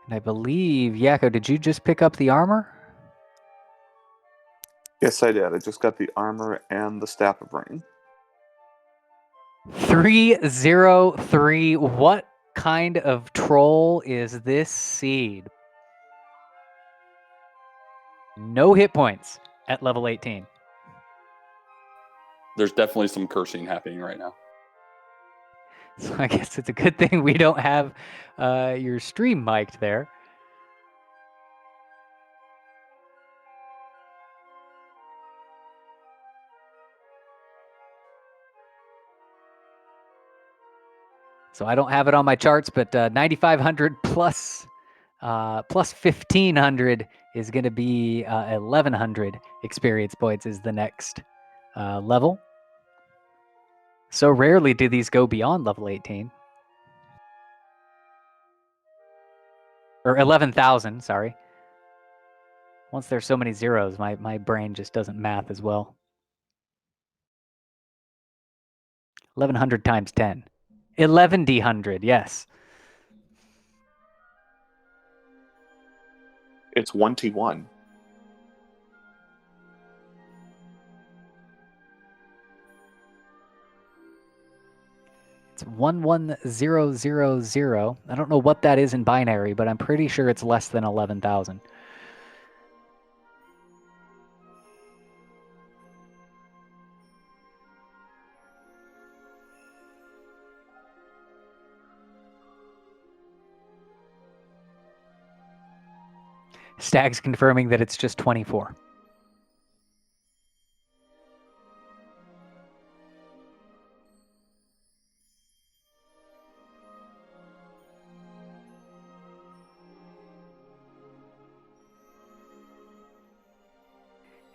[SPEAKER 1] And I believe, Yakko, did you just pick up the armor?
[SPEAKER 2] Yes, I did. I just got the armor and the Staff of Rain.
[SPEAKER 1] 303. What kind of troll is this seed? No hit points at level 18.
[SPEAKER 3] There's definitely some cursing happening right now.
[SPEAKER 1] So I guess it's a good thing we don't have your stream mic'd there. So I don't have it on my charts, but 9,500 plus 1,500 is going to be 1,100 experience points is the next level. So rarely do these go beyond level 18. Or 11,000, sorry. Once there's so many zeros, my brain just doesn't math as well. 1,100 times 10. 1,100, yes.
[SPEAKER 2] It's 1T1.
[SPEAKER 1] It's 11000. I don't know what that is in binary, but I'm pretty sure it's less than 11,000. Stag's confirming that it's just 24.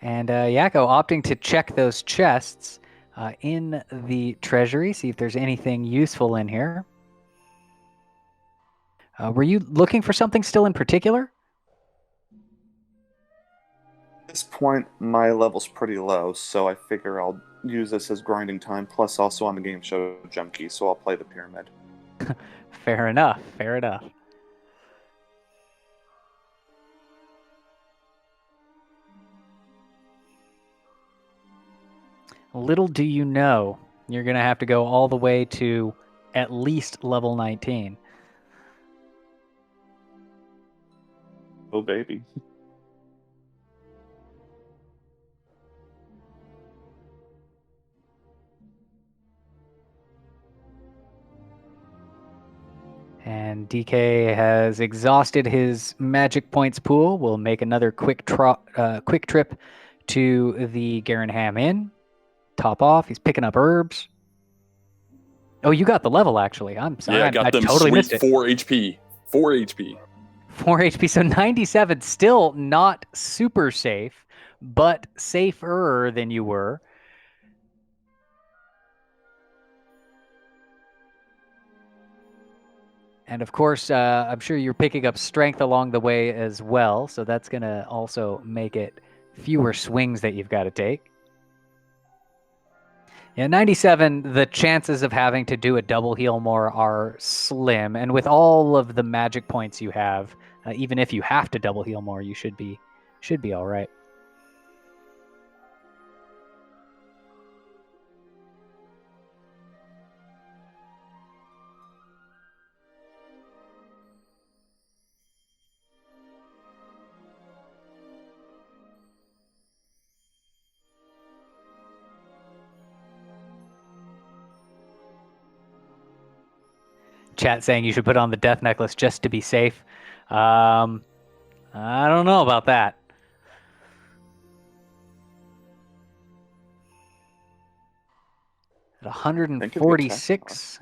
[SPEAKER 1] And Yakko opting to check those chests in the treasury, see if there's anything useful in here. Were you looking for something still in particular?
[SPEAKER 2] At this point, my level's pretty low, so I figure I'll use this as grinding time, plus also on the game show Junkie, so I'll play the pyramid.
[SPEAKER 1] Fair enough, fair enough. Little do you know, you're going to have to go all the way to at least level 19.
[SPEAKER 2] Oh, baby.
[SPEAKER 1] And DK has exhausted his magic points pool. We'll make another quick trip to the Garenham Inn. Top off. He's picking up herbs. Oh, you got the level, actually. I'm sorry.
[SPEAKER 3] Yeah, I got them
[SPEAKER 1] totally
[SPEAKER 3] sweet
[SPEAKER 1] missed it.
[SPEAKER 3] 4 HP. 4 HP.
[SPEAKER 1] 4 HP. So 97, still not super safe, but safer than you were. And of course, I'm sure you're picking up strength along the way as well. So that's going to also make it fewer swings that you've got to take. Yeah, 97, the chances of having to do a double heal more are slim. And with all of the magic points you have, even if you have to double heal more, you should be all right. Chat saying you should put on the death necklace just to be safe. I don't know about that. At 146,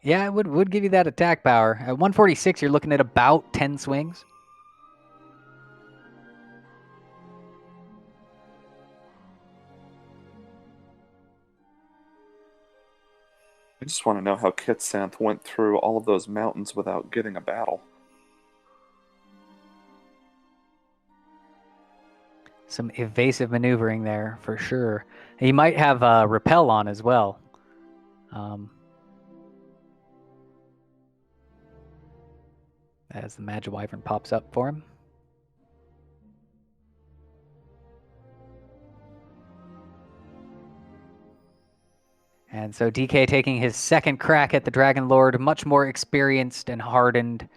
[SPEAKER 1] yeah, it would give you that attack power. At 146, you're looking at about 10 swings.
[SPEAKER 2] I just want to know how Kitsanth went through all of those mountains without getting a battle.
[SPEAKER 1] Some evasive maneuvering there for sure. He might have repel on as well. As the Magiwyvern pops up for him. And so DK taking his second crack at the Dragon Lord, much more experienced and hardened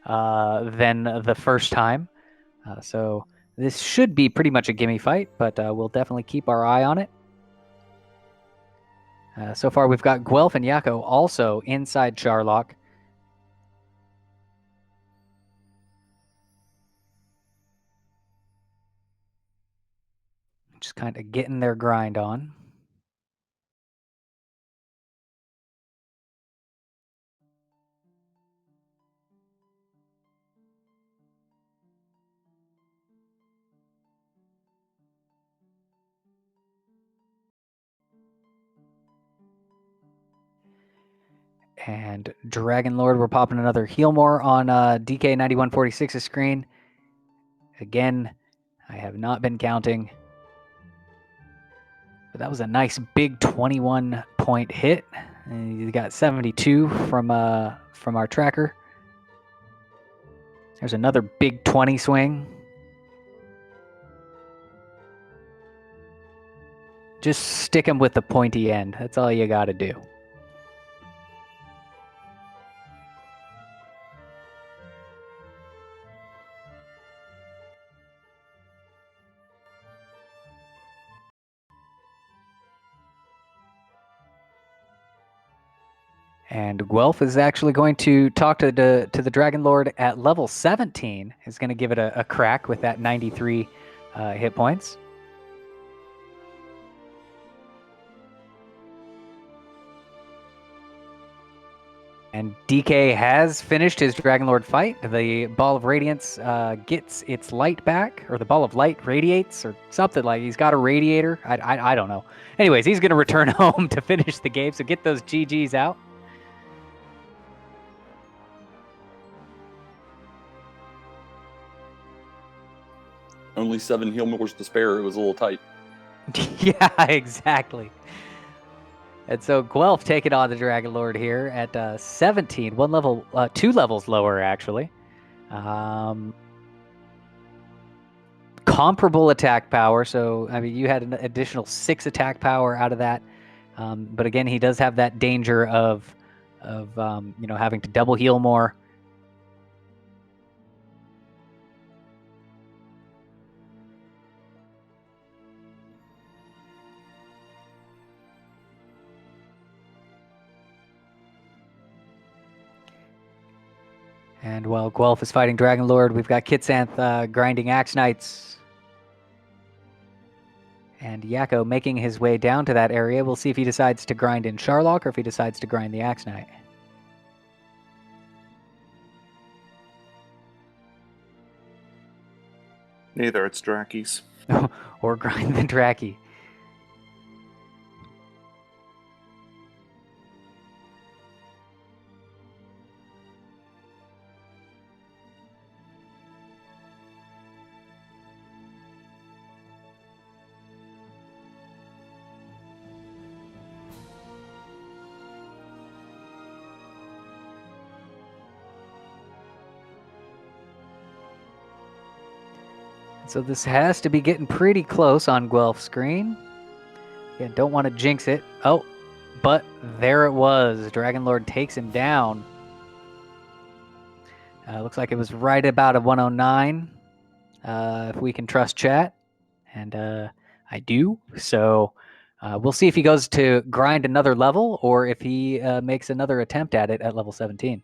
[SPEAKER 1] than the first time. So this should be pretty much a gimme fight, but we'll definitely keep our eye on it. So far, we've got Guelph and Yakko also inside Charlock. Just kind of getting their grind on. And Dragon Lord, we're popping another heal more on DK 9146's screen. Again, I have not been counting. But that was a nice big 21-point hit. And you got 72 from our tracker. There's another big 20 swing. Just stick him with the pointy end. That's all you got to do. And Guelph is actually going to talk to the Dragon Lord at level 17. He's going to give it a crack with that 93 hit points. And DK has finished his Dragon Lord fight. The Ball of Radiance gets its light back, or the Ball of Light radiates, or something like. He's got a radiator. I don't know. Anyways, he's going to return home to finish the game, so get those GGs out.
[SPEAKER 3] Only 7 heal mores to spare. It was a little tight.
[SPEAKER 1] Yeah, exactly. And so Guelph taking on the Dragon Lord here at 17, 2 levels lower actually. Comparable attack power, so I mean you had an additional 6 attack power out of that. But again, he does have that danger of having to double heal more. And while Guelph is fighting Dragon Lord, we've got Kitsanth grinding Axe Knights. And Yakko making his way down to that area. We'll see if he decides to grind in Charlock or if he decides to grind the Axe Knight.
[SPEAKER 2] Neither, it's Drakies.
[SPEAKER 1] Or grind the Draki. So this has to be getting pretty close on Guelph's screen. Again, don't want to jinx it. Oh, but there it was. Dragon Lord takes him down. Looks like it was right about a 109, if we can trust chat. And I do. So we'll see if he goes to grind another level or if he makes another attempt at it at level 17.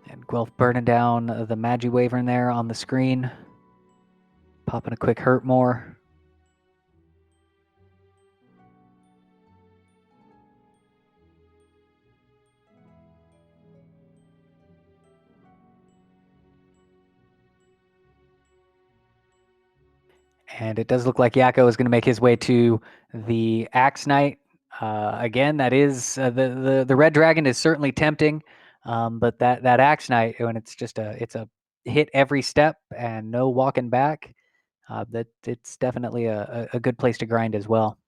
[SPEAKER 1] And Guelph burning down the Magi Wyvern there on the screen. Popping a quick hurt more. And it does look like Yakko is going to make his way to the Axe Knight. Again, that is the Red Dragon is certainly tempting, but that Axe Knight, when it's just it's a hit every step and no walking back, that it's definitely a good place to grind as well.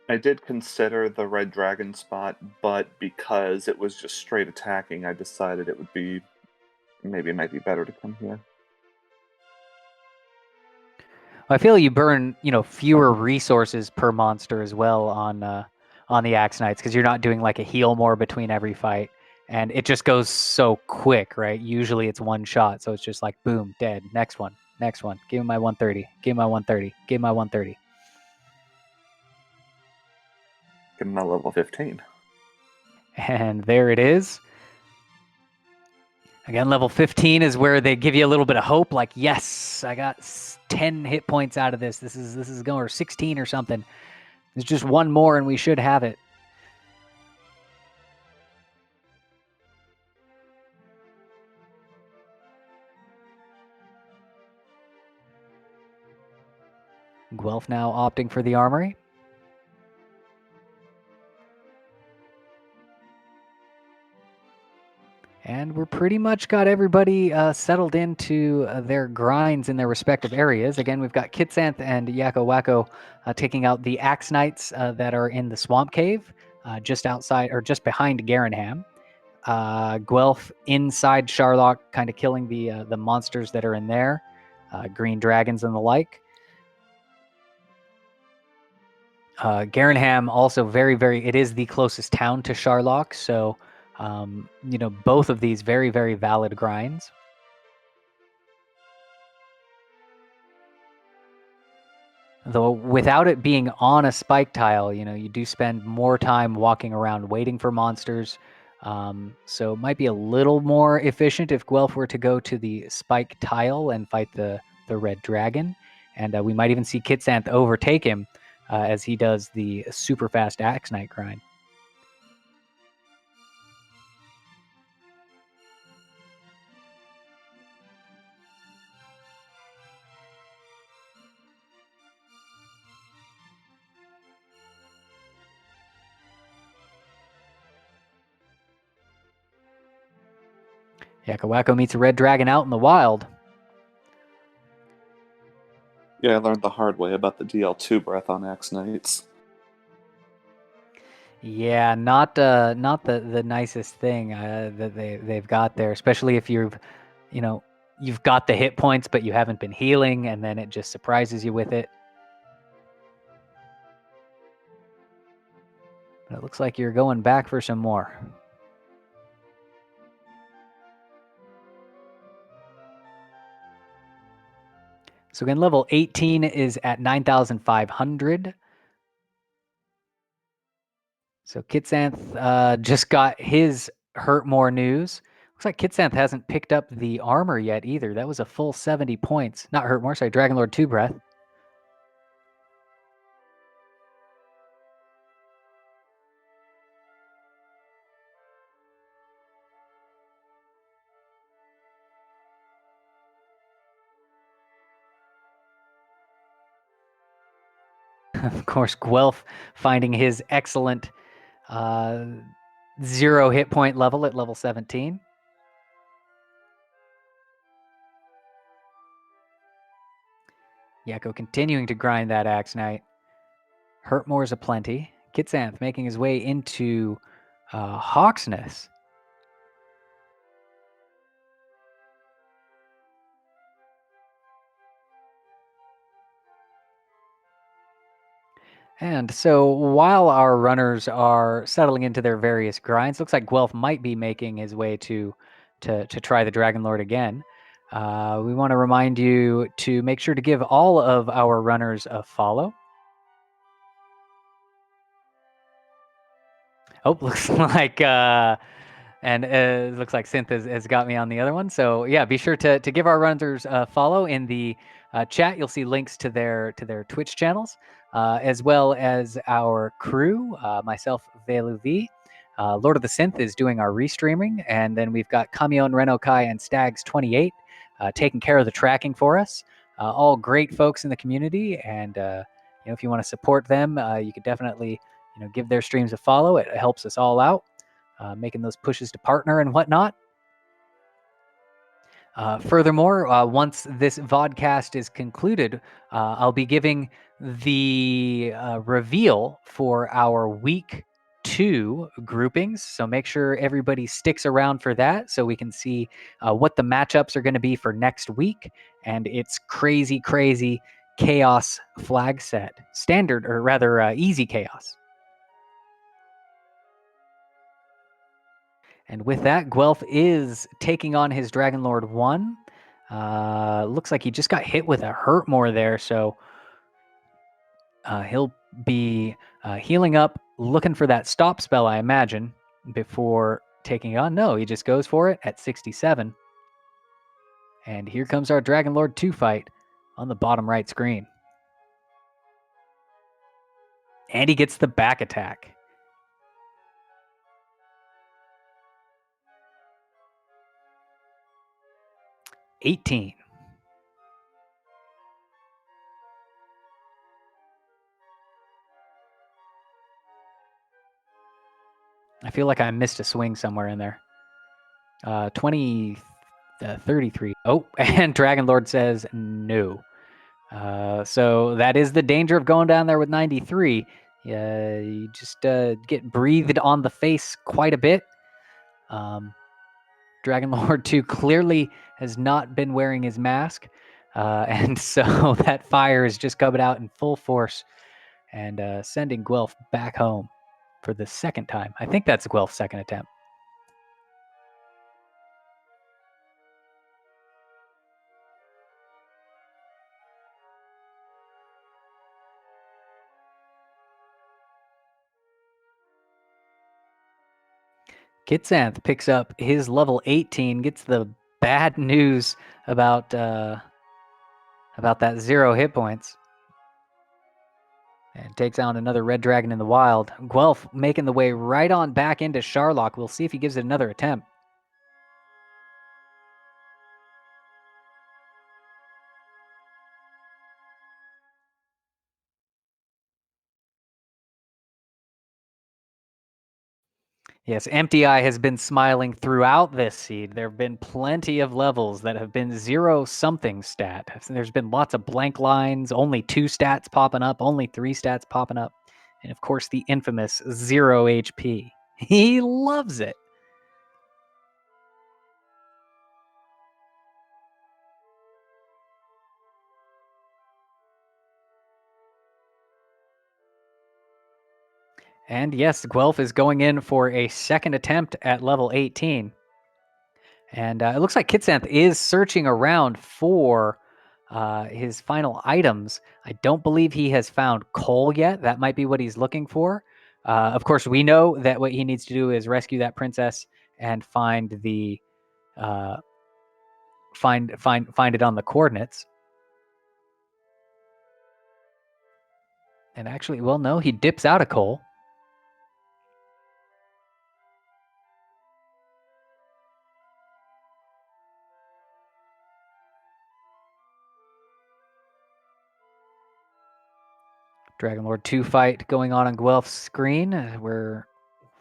[SPEAKER 2] I did consider the Red Dragon spot, but because it was just straight attacking, I decided it would be maybe it might be better to come here.
[SPEAKER 1] I feel you burn, fewer resources per monster as well on the Axe Knights because you're not doing like a heal more between every fight, and it just goes so quick, right? Usually it's one shot, so it's just like boom, dead. Next one, next one. Give me my 130. Give me my 130. Give me my 130.
[SPEAKER 2] Give him my level 15.
[SPEAKER 1] And there it is. Again, level 15 is where they give you a little bit of hope, like, yes, I got 10 hit points out of this. This is going, or 16 or something. There's just one more and we should have it. Guelph now opting for the armory. And we're pretty much got everybody settled into their grinds in their respective areas. Again, we've got Kitsanth and Yakko Wacko taking out the Axe Knights that are in the Swamp Cave, just outside or just behind Garanham. Guelph inside Charlock, kind of killing the monsters that are in there, green dragons and the like. Garanham also it is the closest town to Charlock, so both of these very, very valid grinds. Though without it being on a spike tile, you do spend more time walking around waiting for monsters. So it might be a little more efficient if Guelph were to go to the spike tile and fight the red dragon. And we might even see Kitsanth overtake him as he does the super fast Axe Knight grind. Yakko Wacko meets a red dragon out in the wild.
[SPEAKER 2] Yeah, I learned the hard way about the DL2 breath on Axe Knights.
[SPEAKER 1] Yeah, not the nicest thing that they've got there, especially if you've got the hit points but you haven't been healing, and then it just surprises you with it. But it looks like you're going back for some more. So again, level 18 is at 9,500. So Kitsanth just got his Hurtmore news. Looks like Kitsanth hasn't picked up the armor yet either. That was a full 70 points. Not Hurtmore, sorry, Dragonlord 2 Breath. Of course, Guelph finding his excellent 0 hit point level at level 17. Yakko continuing to grind that Axe Knight. Hurtmore's aplenty. Kitsanth making his way into Hawksness. And so while our runners are settling into their various grinds, looks like Guelph might be making his way to try the Dragon Lord again. We want to remind you to make sure to give all of our runners a follow. Oh, looks like and it looks like Synth has got me on the other one. So yeah, be sure to give our runners a follow in the chat. You'll see links to their Twitch channels, as well as our crew, myself, Velu V. Lord of the Synth is doing our restreaming, and then we've got Kamion, Reno Kai, and Stags28 taking care of the tracking for us. All great folks in the community, and if you want to support them, you could definitely give their streams a follow. It helps us all out, making those pushes to partner and whatnot. Furthermore, once this vodcast is concluded, I'll be giving the reveal for our week 2 groupings. So make sure everybody sticks around for that so we can see what the matchups are going to be for next week. And it's crazy, crazy chaos flag set. Standard, or rather easy chaos. And with that, Guelph is taking on his Dragon Lord 1. Looks like he just got hit with a Hurtmore there, so he'll be healing up, looking for that stop spell, I imagine, before taking on. No, he just goes for it at 67. And here comes our Dragon Lord 2 fight on the bottom right screen. And he gets the back attack. 18. I feel like I missed a swing somewhere in there. 33. Oh, and Dragon Lord says no. So that is the danger of going down there with 93. You just get breathed on the face quite a bit. Dragon Lord 2 clearly has not been wearing his mask. And so that fire is just coming out in full force and sending Guelph back home for the second time. I think that's Guelph's second attempt. Kitsanth picks up his level 18, gets the bad news about that 0 hit points. And takes out another red dragon in the wild. Guelph making the way right on back into Sharlock. We'll see if he gives it another attempt. Yes, Empty Eye has been smiling throughout this seed. There have been plenty of levels that have been 0 something stat. There's been lots of blank lines, only 2 stats popping up, only 3 stats popping up. And of course, the infamous 0 HP. He loves it. And yes, Guelph is going in for a second attempt at level 18. And it looks like Kitsanth is searching around for his final items. I don't believe he has found coal yet. That might be what he's looking for. Of course, we know that what he needs to do is rescue that princess and find the find it on the coordinates. And actually, well, no, he dips out of coal. Dragon Lord 2 fight going on Guelph's screen. We're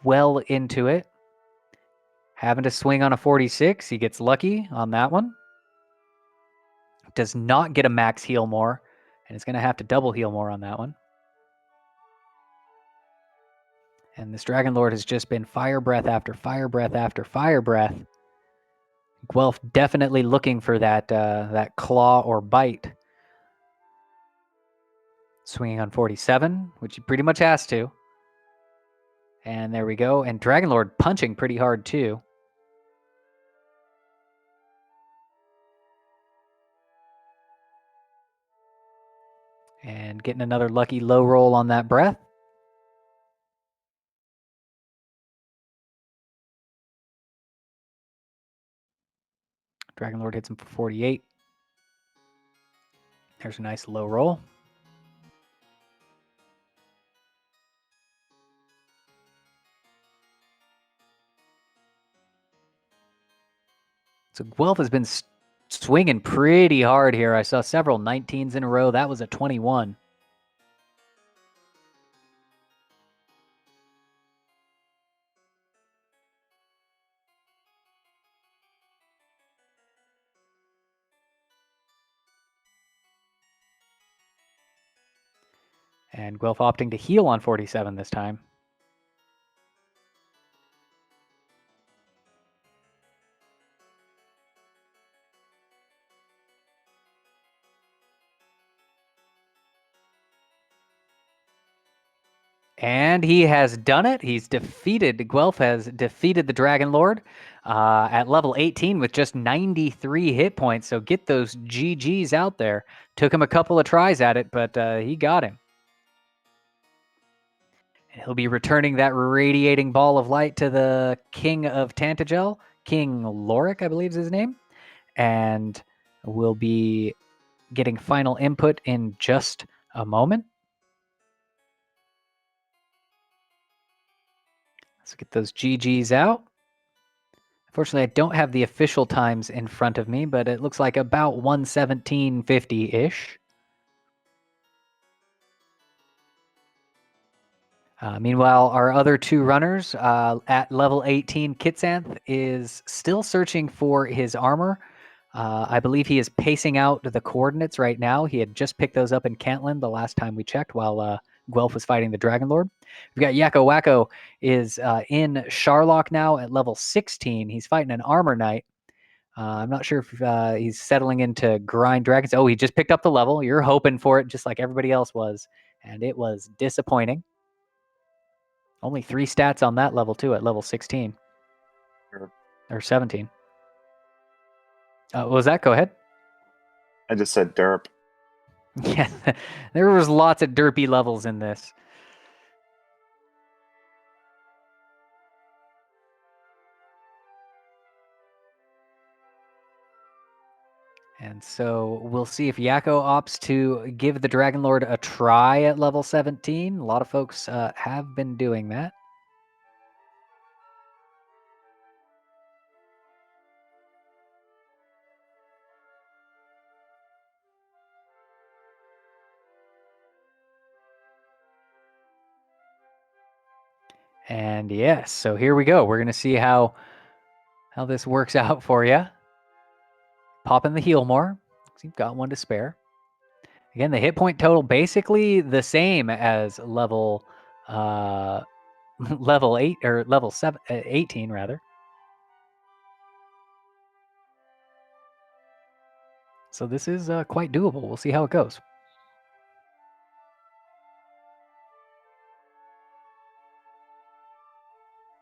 [SPEAKER 1] well into it. Having to swing on a 46. He gets lucky on that one. Does not get a max heal more, and is going to have to double heal more on that one. And this Dragon Lord has just been fire breath after fire breath after fire breath. Guelph definitely looking for that that claw or bite. Swinging on 47, which he pretty much has to. And there we go. And Dragon Lord punching pretty hard too. And getting another lucky low roll on that breath. Dragon Lord hits him for 48. There's a nice low roll. So Guelph has been swinging pretty hard here. I saw several 19s in a row. That was a 21. And Guelph opting to heal on 47 this time. And he has done it. Guelph has defeated the Dragon Lord at level 18 with just 93 hit points. So get those GGs out there. Took him a couple of tries at it, but he got him. And he'll be returning that radiating ball of light to the King of Tantagel, King Lorik, I believe is his name. And we'll be getting final input in just a moment. Let's get those GGs out. Unfortunately, I don't have the official times in front of me, but it looks like about 117.50-ish. Meanwhile, our other two runners at level 18, Kitsanth is still searching for his armor. I believe he is pacing out the coordinates right now. He had just picked those up in Cantland the last time we checked while Guelph was fighting the Dragon Lord. We've got Yakko Wacko is in Sharlock now at level 16. He's fighting an Armor Knight. I'm not sure if he's settling into grind dragons. Oh, he just picked up the level. You're hoping for it just like everybody else was, and it was disappointing. Only 3 stats on that level too at level 16. Or 17. What was that? Go ahead.
[SPEAKER 2] I just said derp.
[SPEAKER 1] Yeah, there was lots of derpy levels in this. And so we'll see if Yakko opts to give the Dragon Lord a try at level 17. A lot of folks have been doing that. And yes, so here we go. We're going to see how this works out for you. Pop in the heal more, because you've got one to spare. Again, the hit point total basically the same as level level 8 or level 18 rather. So this is quite doable. We'll see how it goes.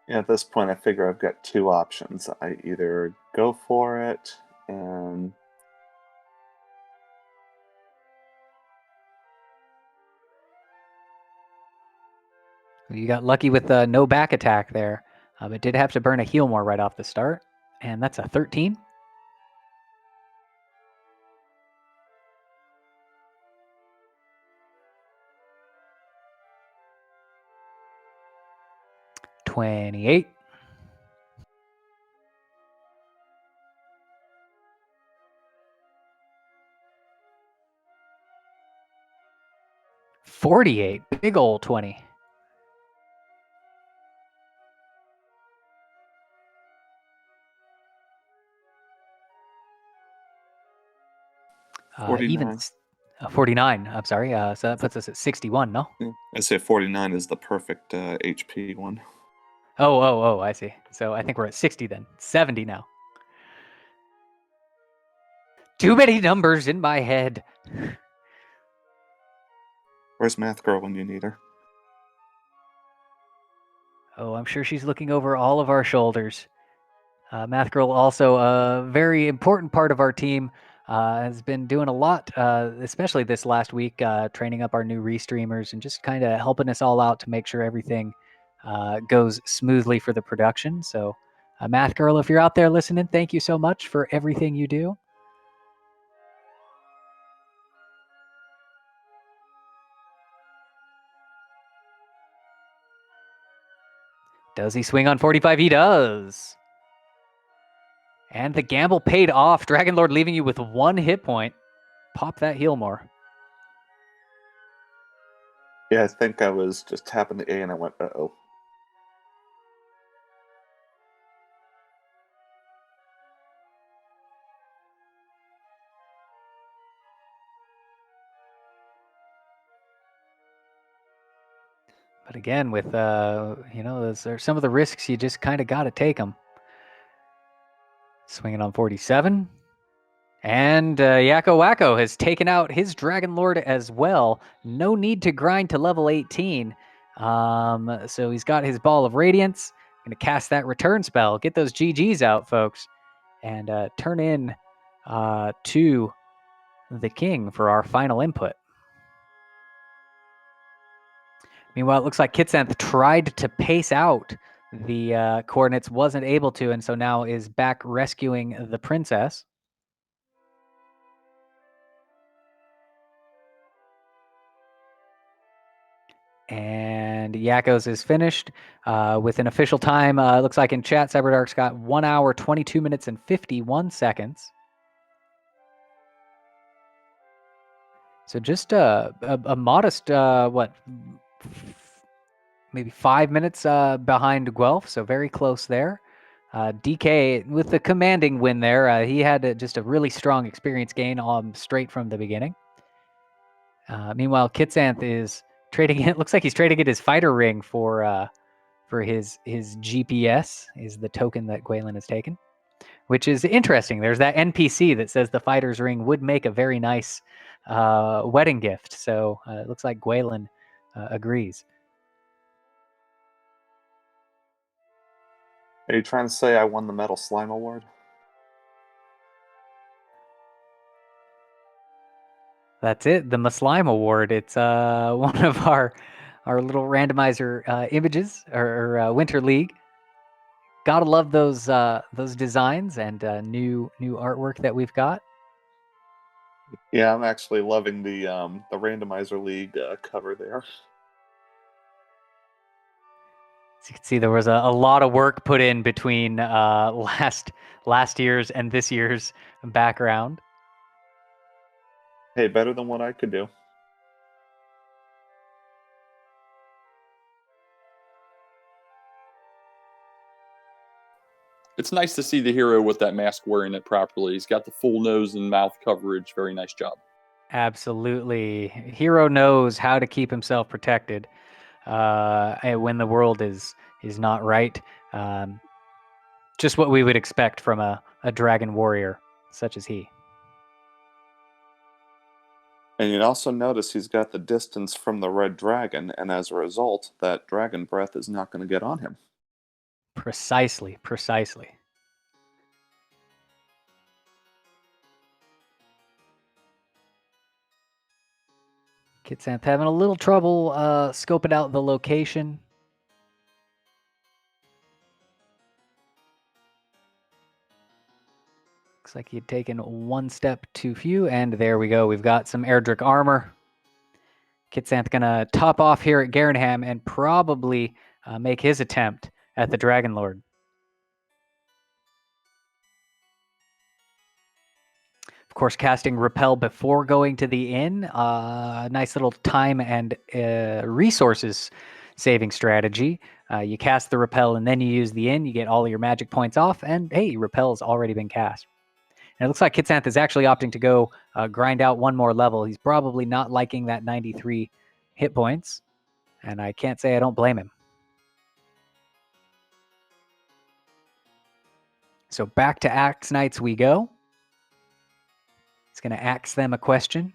[SPEAKER 2] Yeah, at this point, I figure I've got 2 options. I either go for it and
[SPEAKER 1] You got lucky with no back attack there, but did have to burn a heal more right off the start, and that's a 13. $28. 48. Big old 20. Even 49. I'm sorry. So that puts us at 61. No.
[SPEAKER 2] I say 49 is the perfect HP one.
[SPEAKER 1] Oh, I see. So I think we're at 60 then. 70 now. Too many numbers in my head.
[SPEAKER 2] Where's Math Girl when you need her?
[SPEAKER 1] Oh, I'm sure she's looking over all of our shoulders. Math Girl, also a very important part of our team, has been doing a lot, especially this last week, training up our new restreamers and just kind of helping us all out to make sure everything goes smoothly for the production. So, Math Girl, if you're out there listening, thank you so much for everything you do. Does he swing on 45? He does. And the gamble paid off. Dragon Lord leaving you with 1 hit point. Pop that heal more.
[SPEAKER 2] Yeah, I think I was just tapping the A and I went, uh-oh.
[SPEAKER 1] But again, with, those are some of the risks you just kind of got to take them. Swinging on 47. And Yakko Wacko has taken out his Dragon Lord as well. No need to grind to level 18. So he's got his Ball of Radiance. Going to cast that return spell. Get those GGs out, folks. And turn in to the king for our final input. Meanwhile, it looks like Kitsanth tried to pace out the coordinates, wasn't able to, and so now is back rescuing the princess. And Yakko's is finished with an official time. Looks like in chat, CyberDark's got 1 hour, 22 minutes, and 51 seconds. So just a modest, maybe 5 minutes behind Guelph, so very close there. DK with the commanding win there. He had just a really strong experience gain straight from the beginning. Meanwhile, Kitsanth is trading it. Looks like he's trading it his fighter ring for his GPS, is the token that Gwaelin has taken, which is interesting. There's that NPC that says the fighter's ring would make a very nice wedding gift. So it looks like Gwaelin agrees.
[SPEAKER 2] Are you trying to say I won the Metal Slime Award?
[SPEAKER 1] That's it, the Maslime Award. It's one of our little randomizer images or Winter League. Gotta love those designs and new artwork that we've got.
[SPEAKER 2] Yeah, I'm actually loving the Randomizer League cover there.
[SPEAKER 1] As you can see, there was a lot of work put in between last year's and this year's background.
[SPEAKER 2] Hey, better than what I could do.
[SPEAKER 3] It's nice to see the hero with that mask wearing it properly. He's got the full nose and mouth coverage. Very nice job.
[SPEAKER 1] Absolutely. Hero knows how to keep himself protected when the world is not right. Just what we would expect from a dragon warrior such as he.
[SPEAKER 2] And you'd also notice he's got the distance from the red dragon, and as a result, that dragon breath is not going to get on him.
[SPEAKER 1] Precisely. Kitsanth having a little trouble scoping out the location. Looks like he'd taken one step too few, and there we go. We've got some Erdrick armor. Kitsanth gonna top off here at Garenham and probably make his attempt at the Dragon Lord. Of course, casting Repel before going to the inn, nice little time and resources saving strategy. You cast the Repel and then you use the inn, you get all of your magic points off, and hey, Repel's already been cast. And it looks like Kitsanth is actually opting to go grind out one more level. He's probably not liking that 93 hit points, and I can't say I don't blame him. So back to Axe Knights we go. He's going to axe them a question.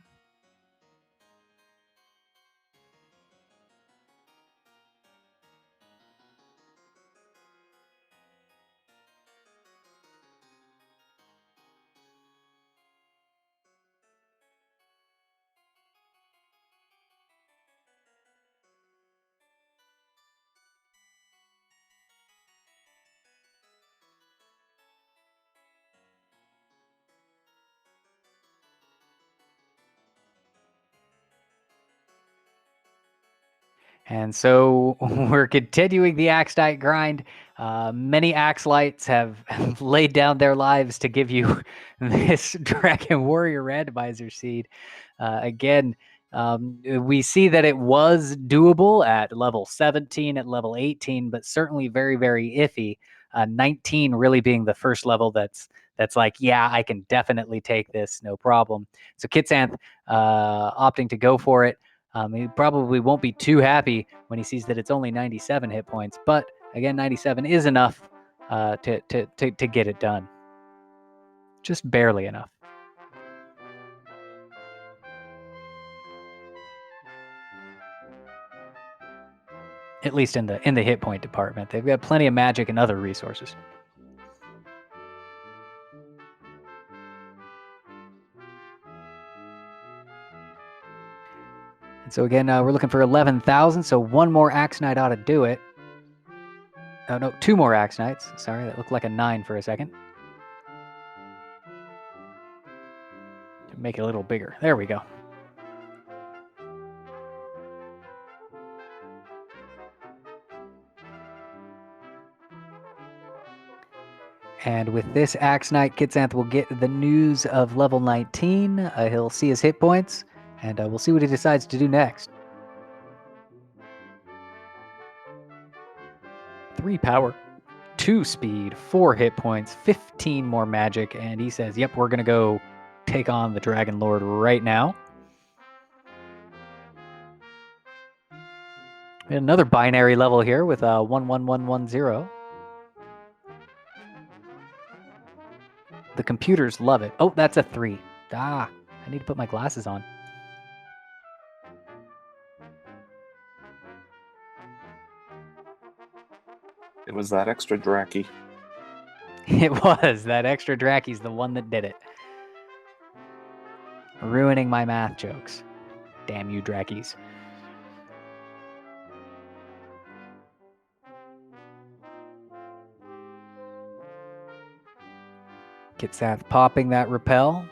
[SPEAKER 1] And so we're continuing the Axe Knight grind. Many Axe Lights have laid down their lives to give you this Dragon Warrior Randomizer seed. Again, we see that it was doable at level 17, at level 18, but certainly very, very iffy. 19 really being the first level that's like, yeah, I can definitely take this, no problem. So Kitsanth opting to go for it. He probably won't be too happy when he sees that it's only 97 hit points, but again, 97 is enough to get it done. Just barely enough. At least in the hit point department. They've got plenty of magic and other resources. And so again, we're looking for 11,000, so one more Axe Knight ought to do it. Oh no, two more Axe Knights. Sorry, that looked like a 9 for a second. To make it a little bigger. There we go. And with this Axe Knight, Kitsanth will get the news of level 19. He'll see his hit points, and we'll see what he decides to do next. 3 power, 2 speed, 4 hit points, 15 more magic, and he says, yep, we're going to go take on the Dragon Lord right now. We had another binary level here with 11110. The computers love it. Oh, that's a 3. I need to put my glasses on.
[SPEAKER 2] It was that extra Dracky.
[SPEAKER 1] It was. That extra Dracky's the one that did it. Ruining my math jokes. Damn you, Drackies. Kitsanth popping that Repel.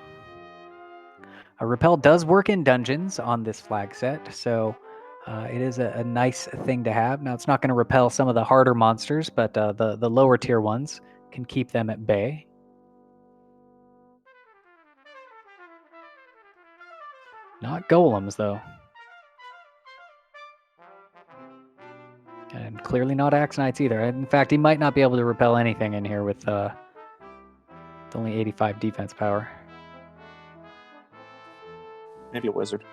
[SPEAKER 1] A Repel does work in dungeons on this flag set, so it is a nice thing to have. Now, it's not going to repel some of the harder monsters, but the lower tier ones can keep them at bay. Not golems, though. And clearly not Axe Knights either. In fact, he might not be able to repel anything in here with only 85 defense power.
[SPEAKER 2] Maybe a wizard.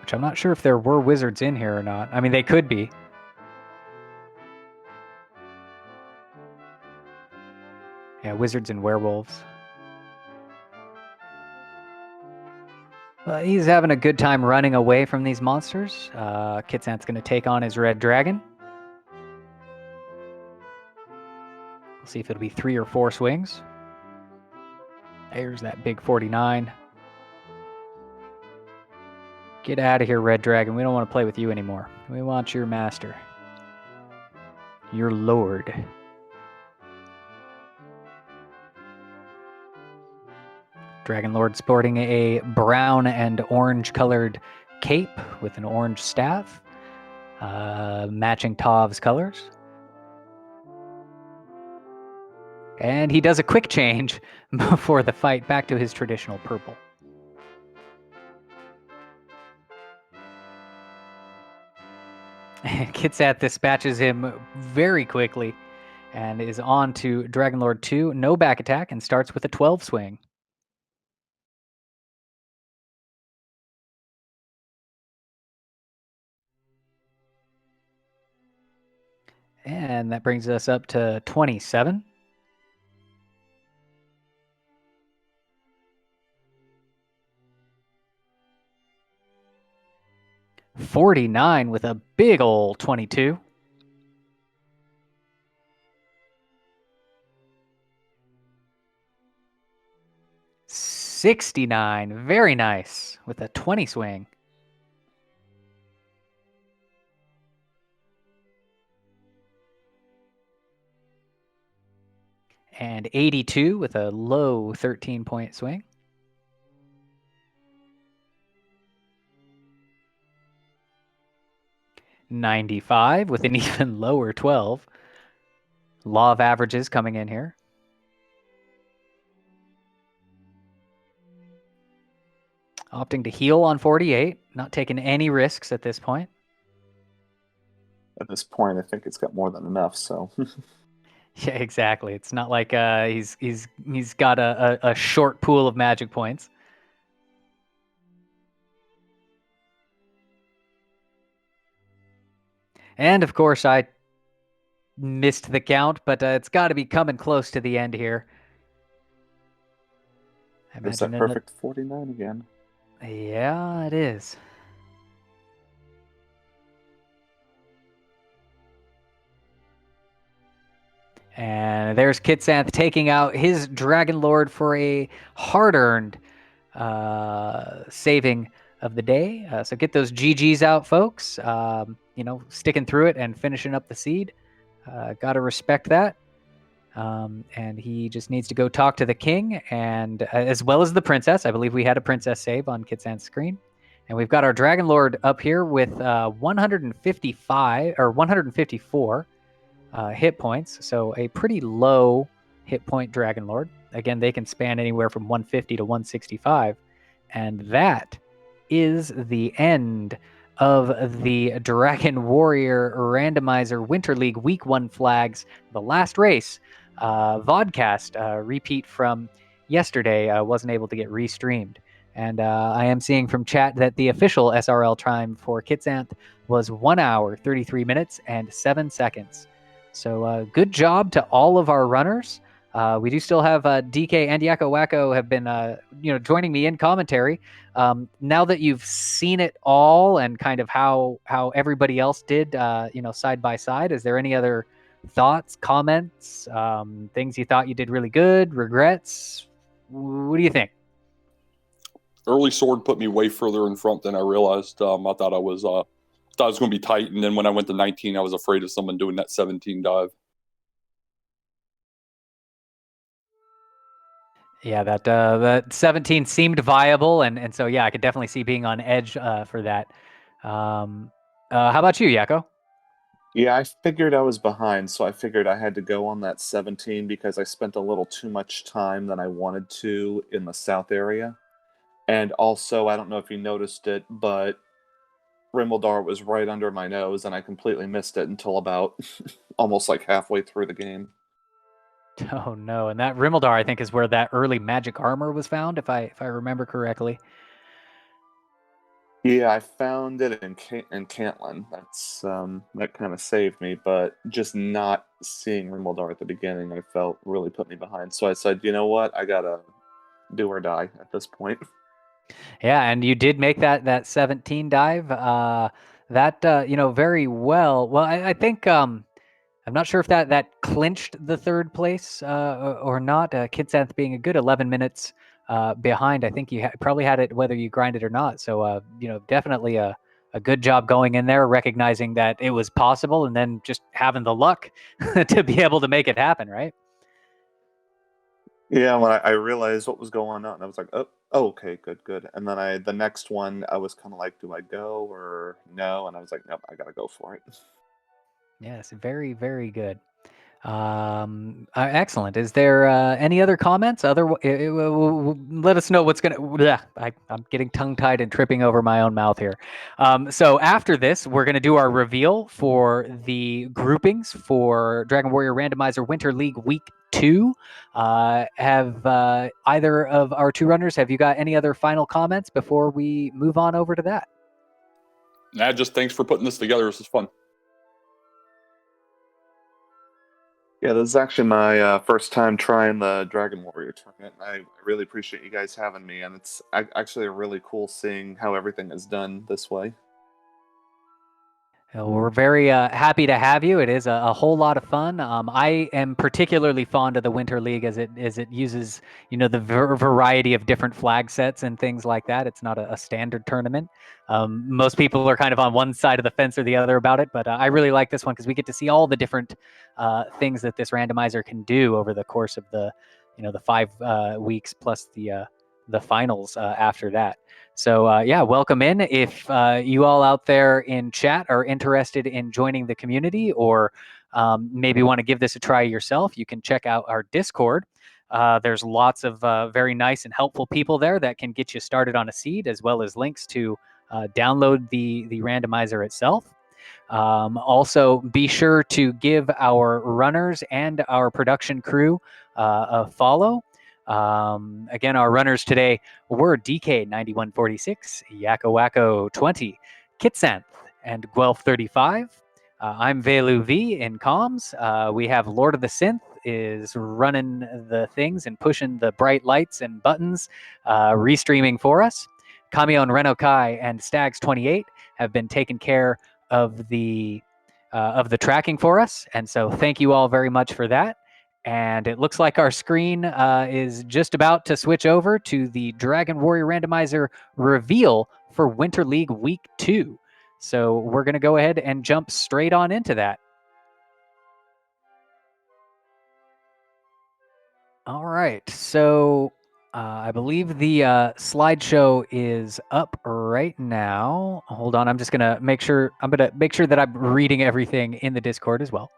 [SPEAKER 1] Which I'm not sure if there were wizards in here or not. I mean, they could be. Yeah, wizards and werewolves. He's having a good time running away from these monsters. Kitsanth's going to take on his red dragon. We'll see if it'll be 3 or 4 swings. There's that big 49. Get out of here, red dragon. We don't want to play with you anymore. We want your master. Your lord. Dragon Lord sporting a brown and orange colored cape with an orange staff, matching Tav's colors. And he does a quick change before the fight back to his traditional purple. Kitsat dispatches him very quickly and is on to Dragon Lord 2. No back attack and starts with a 12 swing. And that brings us up to 27. $49 with a big ol' 22. $69, very nice, with a 20 swing. And 82 with a low 13-point swing. $95 with an even lower 12. Law of averages coming in here. Opting to heal on 48, not taking any risks at this point.
[SPEAKER 2] At this point, I think it's got more than enough, so...
[SPEAKER 1] Yeah, exactly. It's not like he's got a short pool of magic points. And of course, I missed the count, but it's got to be coming close to the end here.
[SPEAKER 2] It's that perfect 49 again.
[SPEAKER 1] Yeah, it is. And there's Kitsanth taking out his Dragon Lord for a hard-earned saving of the day. So get those GGs out, folks. Sticking through it and finishing up the seed. Got to respect that. And he just needs to go talk to the king and as well as the princess. I believe we had a princess save on Kitsanth's screen. And we've got our Dragon Lord up here with 155 or 154 hit points. So a pretty low hit point Dragon Lord. Again, they can span anywhere from 150 to 165. And that is the end of the Dragon Warrior Randomizer Winter League Week 1 flags. The last race, vodcast, repeat from yesterday, wasn't able to get restreamed. And I am seeing from chat that the official SRL time for Kitsanth was 1 hour, 33 minutes, and 7 seconds. So good job to all of our runners. We do still have DK and Yakko Wacko have been joining me in commentary. Now that you've seen it all and kind of how everybody else did, side by side, is there any other thoughts, comments, things you thought you did really good, regrets? What do you think?
[SPEAKER 3] Early sword put me way further in front than I realized. I thought it was going to be tight, and then when I went to 19, I was afraid of someone doing that 17 dive.
[SPEAKER 1] Yeah, that 17 seemed viable, and so yeah, I could definitely see being on edge for that. How about you, Yakko?
[SPEAKER 2] Yeah, I figured I was behind, so I figured I had to go on that 17 because I spent a little too much time than I wanted to in the south area. And also, I don't know if you noticed it, but Rimbledar was right under my nose, and I completely missed it until about almost like halfway through the game.
[SPEAKER 1] Oh no! And that Rimbledar, I think, is where that early magic armor was found, if I remember correctly.
[SPEAKER 2] Yeah, I found it in Cantlin. That's that kind of saved me, but just not seeing Rimbledar at the beginning, I felt really put me behind. So I said, you know what, I gotta do or die at this point.
[SPEAKER 1] Yeah, and you did make that 17 dive. Very well. Well, I think I'm not sure if that clinched the third place or not. Kitsanth being a good 11 minutes behind. I think you probably had it whether you grinded or not. So definitely a good job going in there, recognizing that it was possible, and then just having the luck to be able to make it happen, right?
[SPEAKER 2] Yeah, when I realized what was going on, I was like, oh, okay, good. And then the next one, I was kind of like, do I go or no? And I was like, nope, I gotta go for it.
[SPEAKER 1] Yes, very, very good. Excellent. Is there any other comments? Let us know what's gonna. Bleh, I'm getting tongue-tied and tripping over my own mouth here. So after this, we're gonna do our reveal for the groupings for Dragon Warrior Randomizer Winter League Week 2. Have either of our two runners? Have you got any other final comments before we move on over to that?
[SPEAKER 3] Nah, just thanks for putting this together. This is fun.
[SPEAKER 2] Yeah, this is actually my first time trying the Dragon Warrior tournament. I really appreciate you guys having me, and it's actually really cool seeing how everything is done this way.
[SPEAKER 1] We're very happy to have you. It is a whole lot of fun. I am particularly fond of the Winter League as it uses the variety of different flag sets and things like that. It's not a standard tournament. Most people are kind of on one side of the fence or the other about it, but I really like this one because we get to see all the different things that this randomizer can do over the course of the 5 weeks plus the finals after that. So yeah, welcome in. If you all out there in chat are interested in joining the community or maybe want to give this a try yourself, you can check out our Discord. There's lots of very nice and helpful people there that can get you started on a seed, as well as links to download the randomizer itself. Also, be sure to give our runners and our production crew a follow. Again, our runners today were DK9146, Yakko Wacko 20, Kitsanth, and Guelph 35. I'm Velu V in comms. We have Lord of the Synth is running the things and pushing the bright lights and buttons, restreaming for us. Kamion Reno Kai and Stags 28 have been taking care of the tracking for us, and so thank you all very much for that. And it looks like our screen is just about to switch over to the Dragon Warrior Randomizer reveal for Winter League Week 2. So we're going to go ahead and jump straight on into that. All right. So I believe the slideshow is up right now. Hold on. I'm just going to make sure. I'm going to make sure that I'm reading everything in the Discord as well.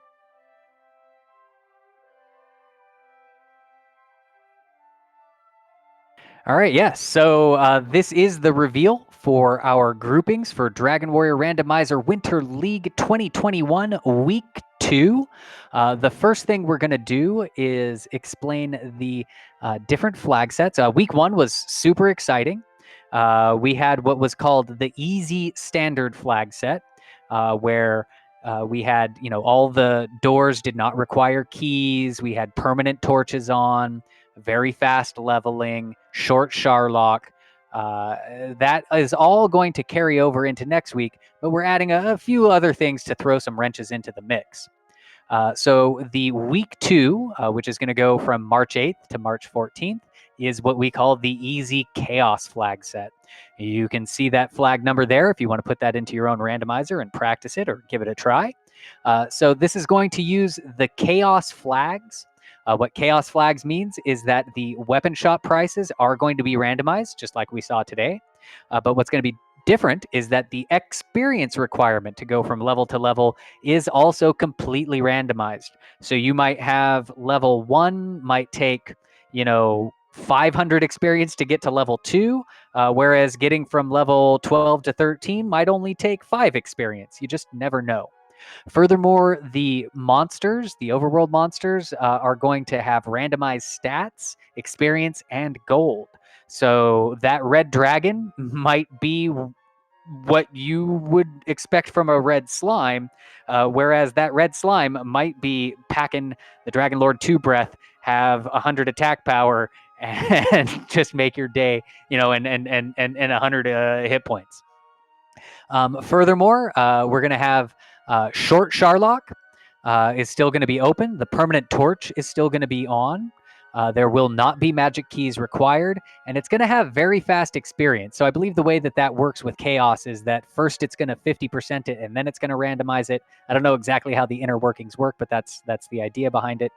[SPEAKER 1] All right, yes. So this is the reveal for our groupings for Dragon Warrior Randomizer Winter League 2021 Week 2. The first thing we're going to do is explain the different flag sets. Week 1 was super exciting. We had what was called the Easy Standard flag set, where we had, all the doors did not require keys. We had permanent torches on, very fast leveling, short Sharlock. That is all going to carry over into next week, but we're adding a few other things to throw some wrenches into the mix. So the week 2, which is going to go from March 8th to March 14th, is what we call the Easy Chaos flag set. You can see that flag number there if you want to put that into your own randomizer and practice it or give it a try. So this is going to use the Chaos flags. What Chaos flags means is that the weapon shop prices are going to be randomized, just like we saw today. But what's going to be different is that the experience requirement to go from level to level is also completely randomized. So you might have level 1 might take, 500 experience to get to level 2, whereas getting from level 12 to 13 might only take 5 experience. You just never know. Furthermore, the monsters, the overworld monsters, are going to have randomized stats, experience, and gold. So that red dragon might be what you would expect from a red slime, whereas that red slime might be packing the Dragon Lord 2 breath, have 100 attack power, and just make your day, and 100 hit points. Furthermore, we're going to have short Sharlock is still going to be open. The permanent torch is still going to be on. There will not be magic keys required, and it's going to have very fast experience. So I believe the way that works with Chaos is that first it's going to 50% it, and then it's going to randomize it. I don't know exactly how the inner workings work, but that's the idea behind it.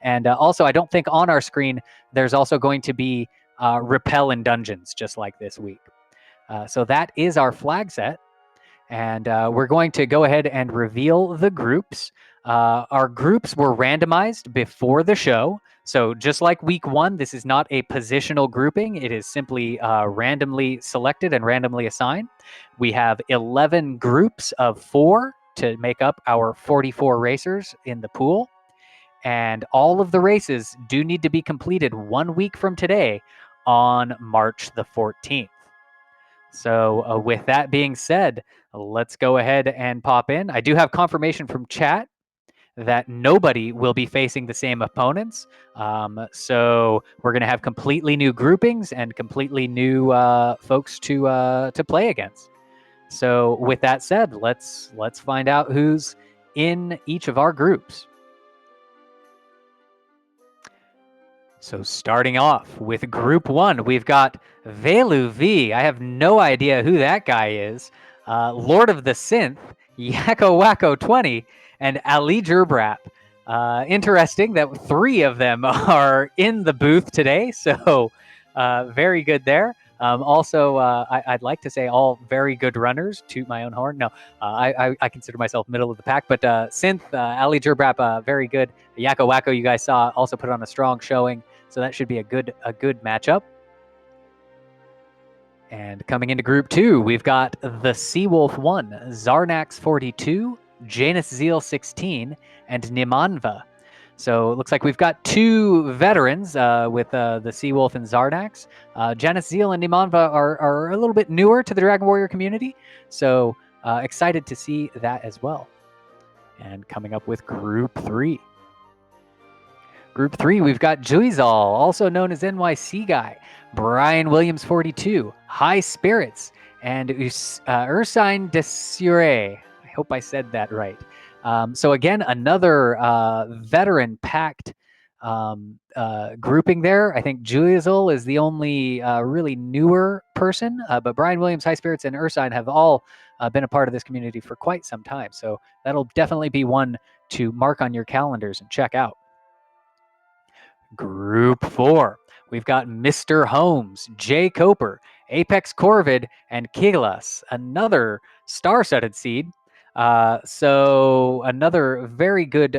[SPEAKER 1] And also, I don't think on our screen there's also going to be repel in dungeons, just like this week. So that is our flag set. And we're going to go ahead and reveal the groups. Our groups were randomized before the show. So just like week 1, this is not a positional grouping. It is simply randomly selected and randomly assigned. We have 11 groups of 4 to make up our 44 racers in the pool. And all of the races do need to be completed 1 week from today on March the 14th. So with that being said, let's go ahead and pop in. I do have confirmation from chat that nobody will be facing the same opponents. So we're going to have completely new groupings and completely new folks to play against. So with that said, let's find out who's in each of our groups. So starting off with Group 1, we've got Velu V. I have no idea who that guy is. Lord of the Synth, Yakko Wacko 20, and Ali Gerbrap. Interesting that 3 of them are in the booth today, so very good there. Also, I'd like to say all very good runners. Toot my own horn. No, I consider myself middle of the pack, but Synth, Ali Gerbrap, very good. Yakko Wacko, you guys saw, also put on a strong showing. So that should be a good matchup. And coming into Group 2, we've got the Seawolf 1, Zarnax 42, Janus Zeal 16, and Nimanva. So it looks like we've got 2 veterans with the Seawolf and Zarnax. Janus Zeal and Nimanva are a little bit newer to the Dragon Warrior community, so excited to see that as well. And coming up with Group 3. Group 3, we've got Juizal, also known as NYC Guy, Brian Williams 42, High Spirits, and Ursine Desure. I hope I said that right. So again, another veteran-packed grouping there. I think Juizal is the only really newer person, but Brian Williams, High Spirits, and Ursine have all been a part of this community for quite some time. So that'll definitely be one to mark on your calendars and check out. Group 4, we've got Mr. Holmes, Jay Coper, Apex Corvid, and Kigelas, another star-studded seed. So another very good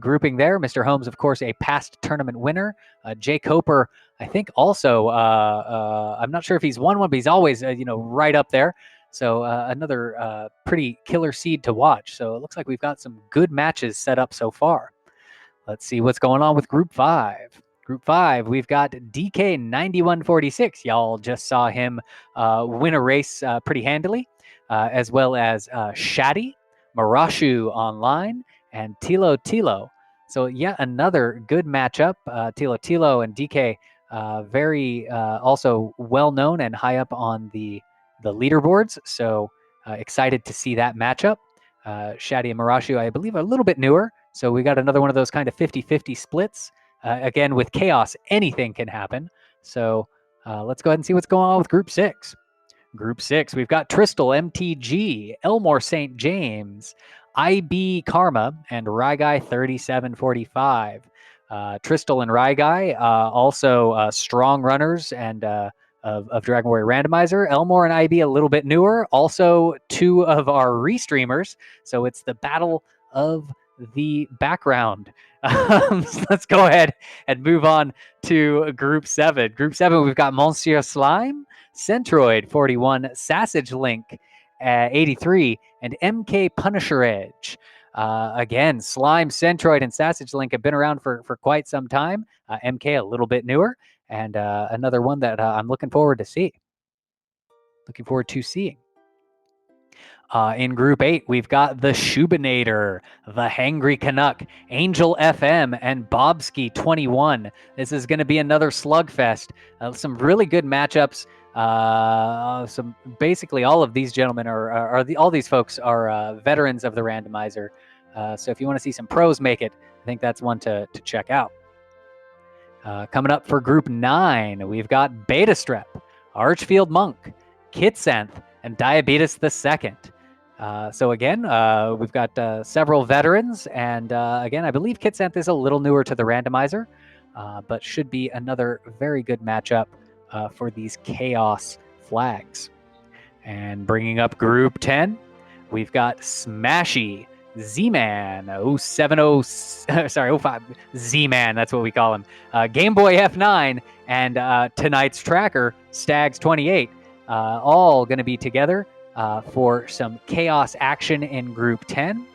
[SPEAKER 1] grouping there. Mr. Holmes, of course, a past tournament winner. Jay Coper, I think also, I'm not sure if he's won one, but he's always, right up there. So another pretty killer seed to watch. So it looks like we've got some good matches set up so far. Let's see what's going on with Group 5. Group 5, we've got DK9146. Y'all just saw him win a race pretty handily, as well as Shadi, Marashu Online, and Tilo. So yet another good matchup. Tilo and DK, very also well-known and high up on the leaderboards. So excited to see that matchup. Shadi and Marashu, I believe, are a little bit newer. So we got another one of those kind of 50-50 splits. Again, with Chaos, anything can happen. So let's go ahead and see what's going on with Group 6. Group 6, we've got Tristal, MTG, Elmore St. James, IB Karma, and Ryguy 3745. Tristal and Ryguy, also strong runners and of Dragon Warrior Randomizer. Elmore and IB a little bit newer. Also 2 of our restreamers. So it's the battle of the background. So let's go ahead and move on to Group 7. Group 7, we've got Monsieur Slime, Centroid 41, Sausage Link 83, and MK Punisher Edge. Again, Slime, Centroid, and Sausage Link have been around for quite some time. MK a little bit newer, and another one that I'm looking forward to seeing. In Group 8, we've got the Shubinator, the Hangry Canuck, Angel FM, and Bobski 21. This is going to be another slugfest. Some really good matchups. Some basically all of these gentlemen all these folks are veterans of the randomizer. So if you want to see some pros make it, I think that's one to check out. Coming up for Group 9, we've got Beta Strep, Archfield Monk, Kitsanth, and Diabetes the Second. So again, we've got several veterans, and again, I believe Kitsanth is a little newer to the randomizer, but should be another very good matchup for these Chaos flags. And bringing up Group 10, we've got Smashy, Z-Man, 070, sorry, 05, Z-Man, that's what we call him. Game Boy F9 and tonight's tracker, Stags 28, all going to be together for some chaos action in Group 10.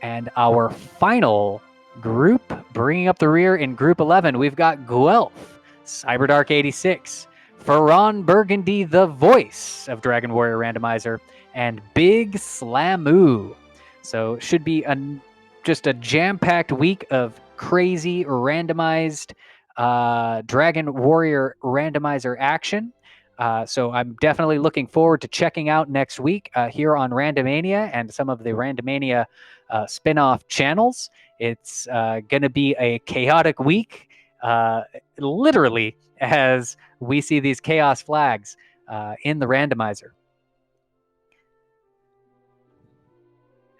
[SPEAKER 1] And our final group, bringing up the rear in Group 11, we've got Guelph, Cyberdark 86, Ferran Burgundy, the voice of Dragon Warrior Randomizer, and Big Slamoo. So should be just a jam-packed week of crazy randomized Dragon Warrior Randomizer action. So I'm definitely looking forward to checking out next week here on Randomania and some of the Randomania spin-off channels. It's going to be a chaotic week, literally, as we see these chaos flags in the randomizer.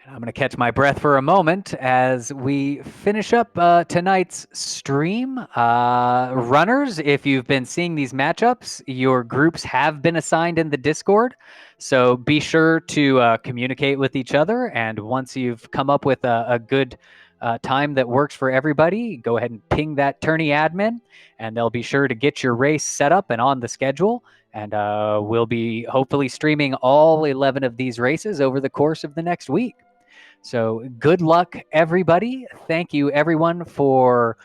[SPEAKER 1] I'm going to catch my breath for a moment as we finish up tonight's stream. Runners, if you've been seeing these matchups, your groups have been assigned in the Discord. So be sure to communicate with each other. And once you've come up with a good time that works for everybody, go ahead and ping that tourney admin, and they'll be sure to get your race set up and on the schedule. And we'll be hopefully streaming all 11 of these races over the course of the next week. So good luck, everybody. Thank you, everyone, for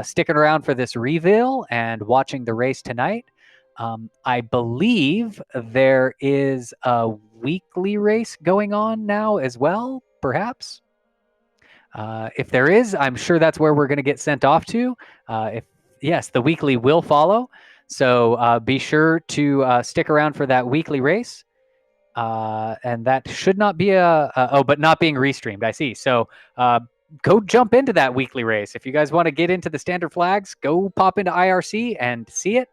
[SPEAKER 1] sticking around for this reveal and watching the race tonight. I believe there is a weekly race going on now as well, perhaps. If there is, I'm sure that's where we're going to get sent off to. Yes, the weekly will follow. So be sure to stick around for that weekly race. And that should not be but not being restreamed, I see. So go jump into that weekly race. If you guys want to get into the standard flags, go pop into IRC and see it.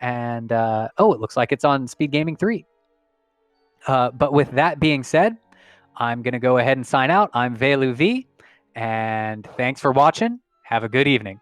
[SPEAKER 1] And it looks like it's on Speed Gaming 3. But with that being said, I'm going to go ahead and sign out. I'm Velu V, and thanks for watching. Have a good evening.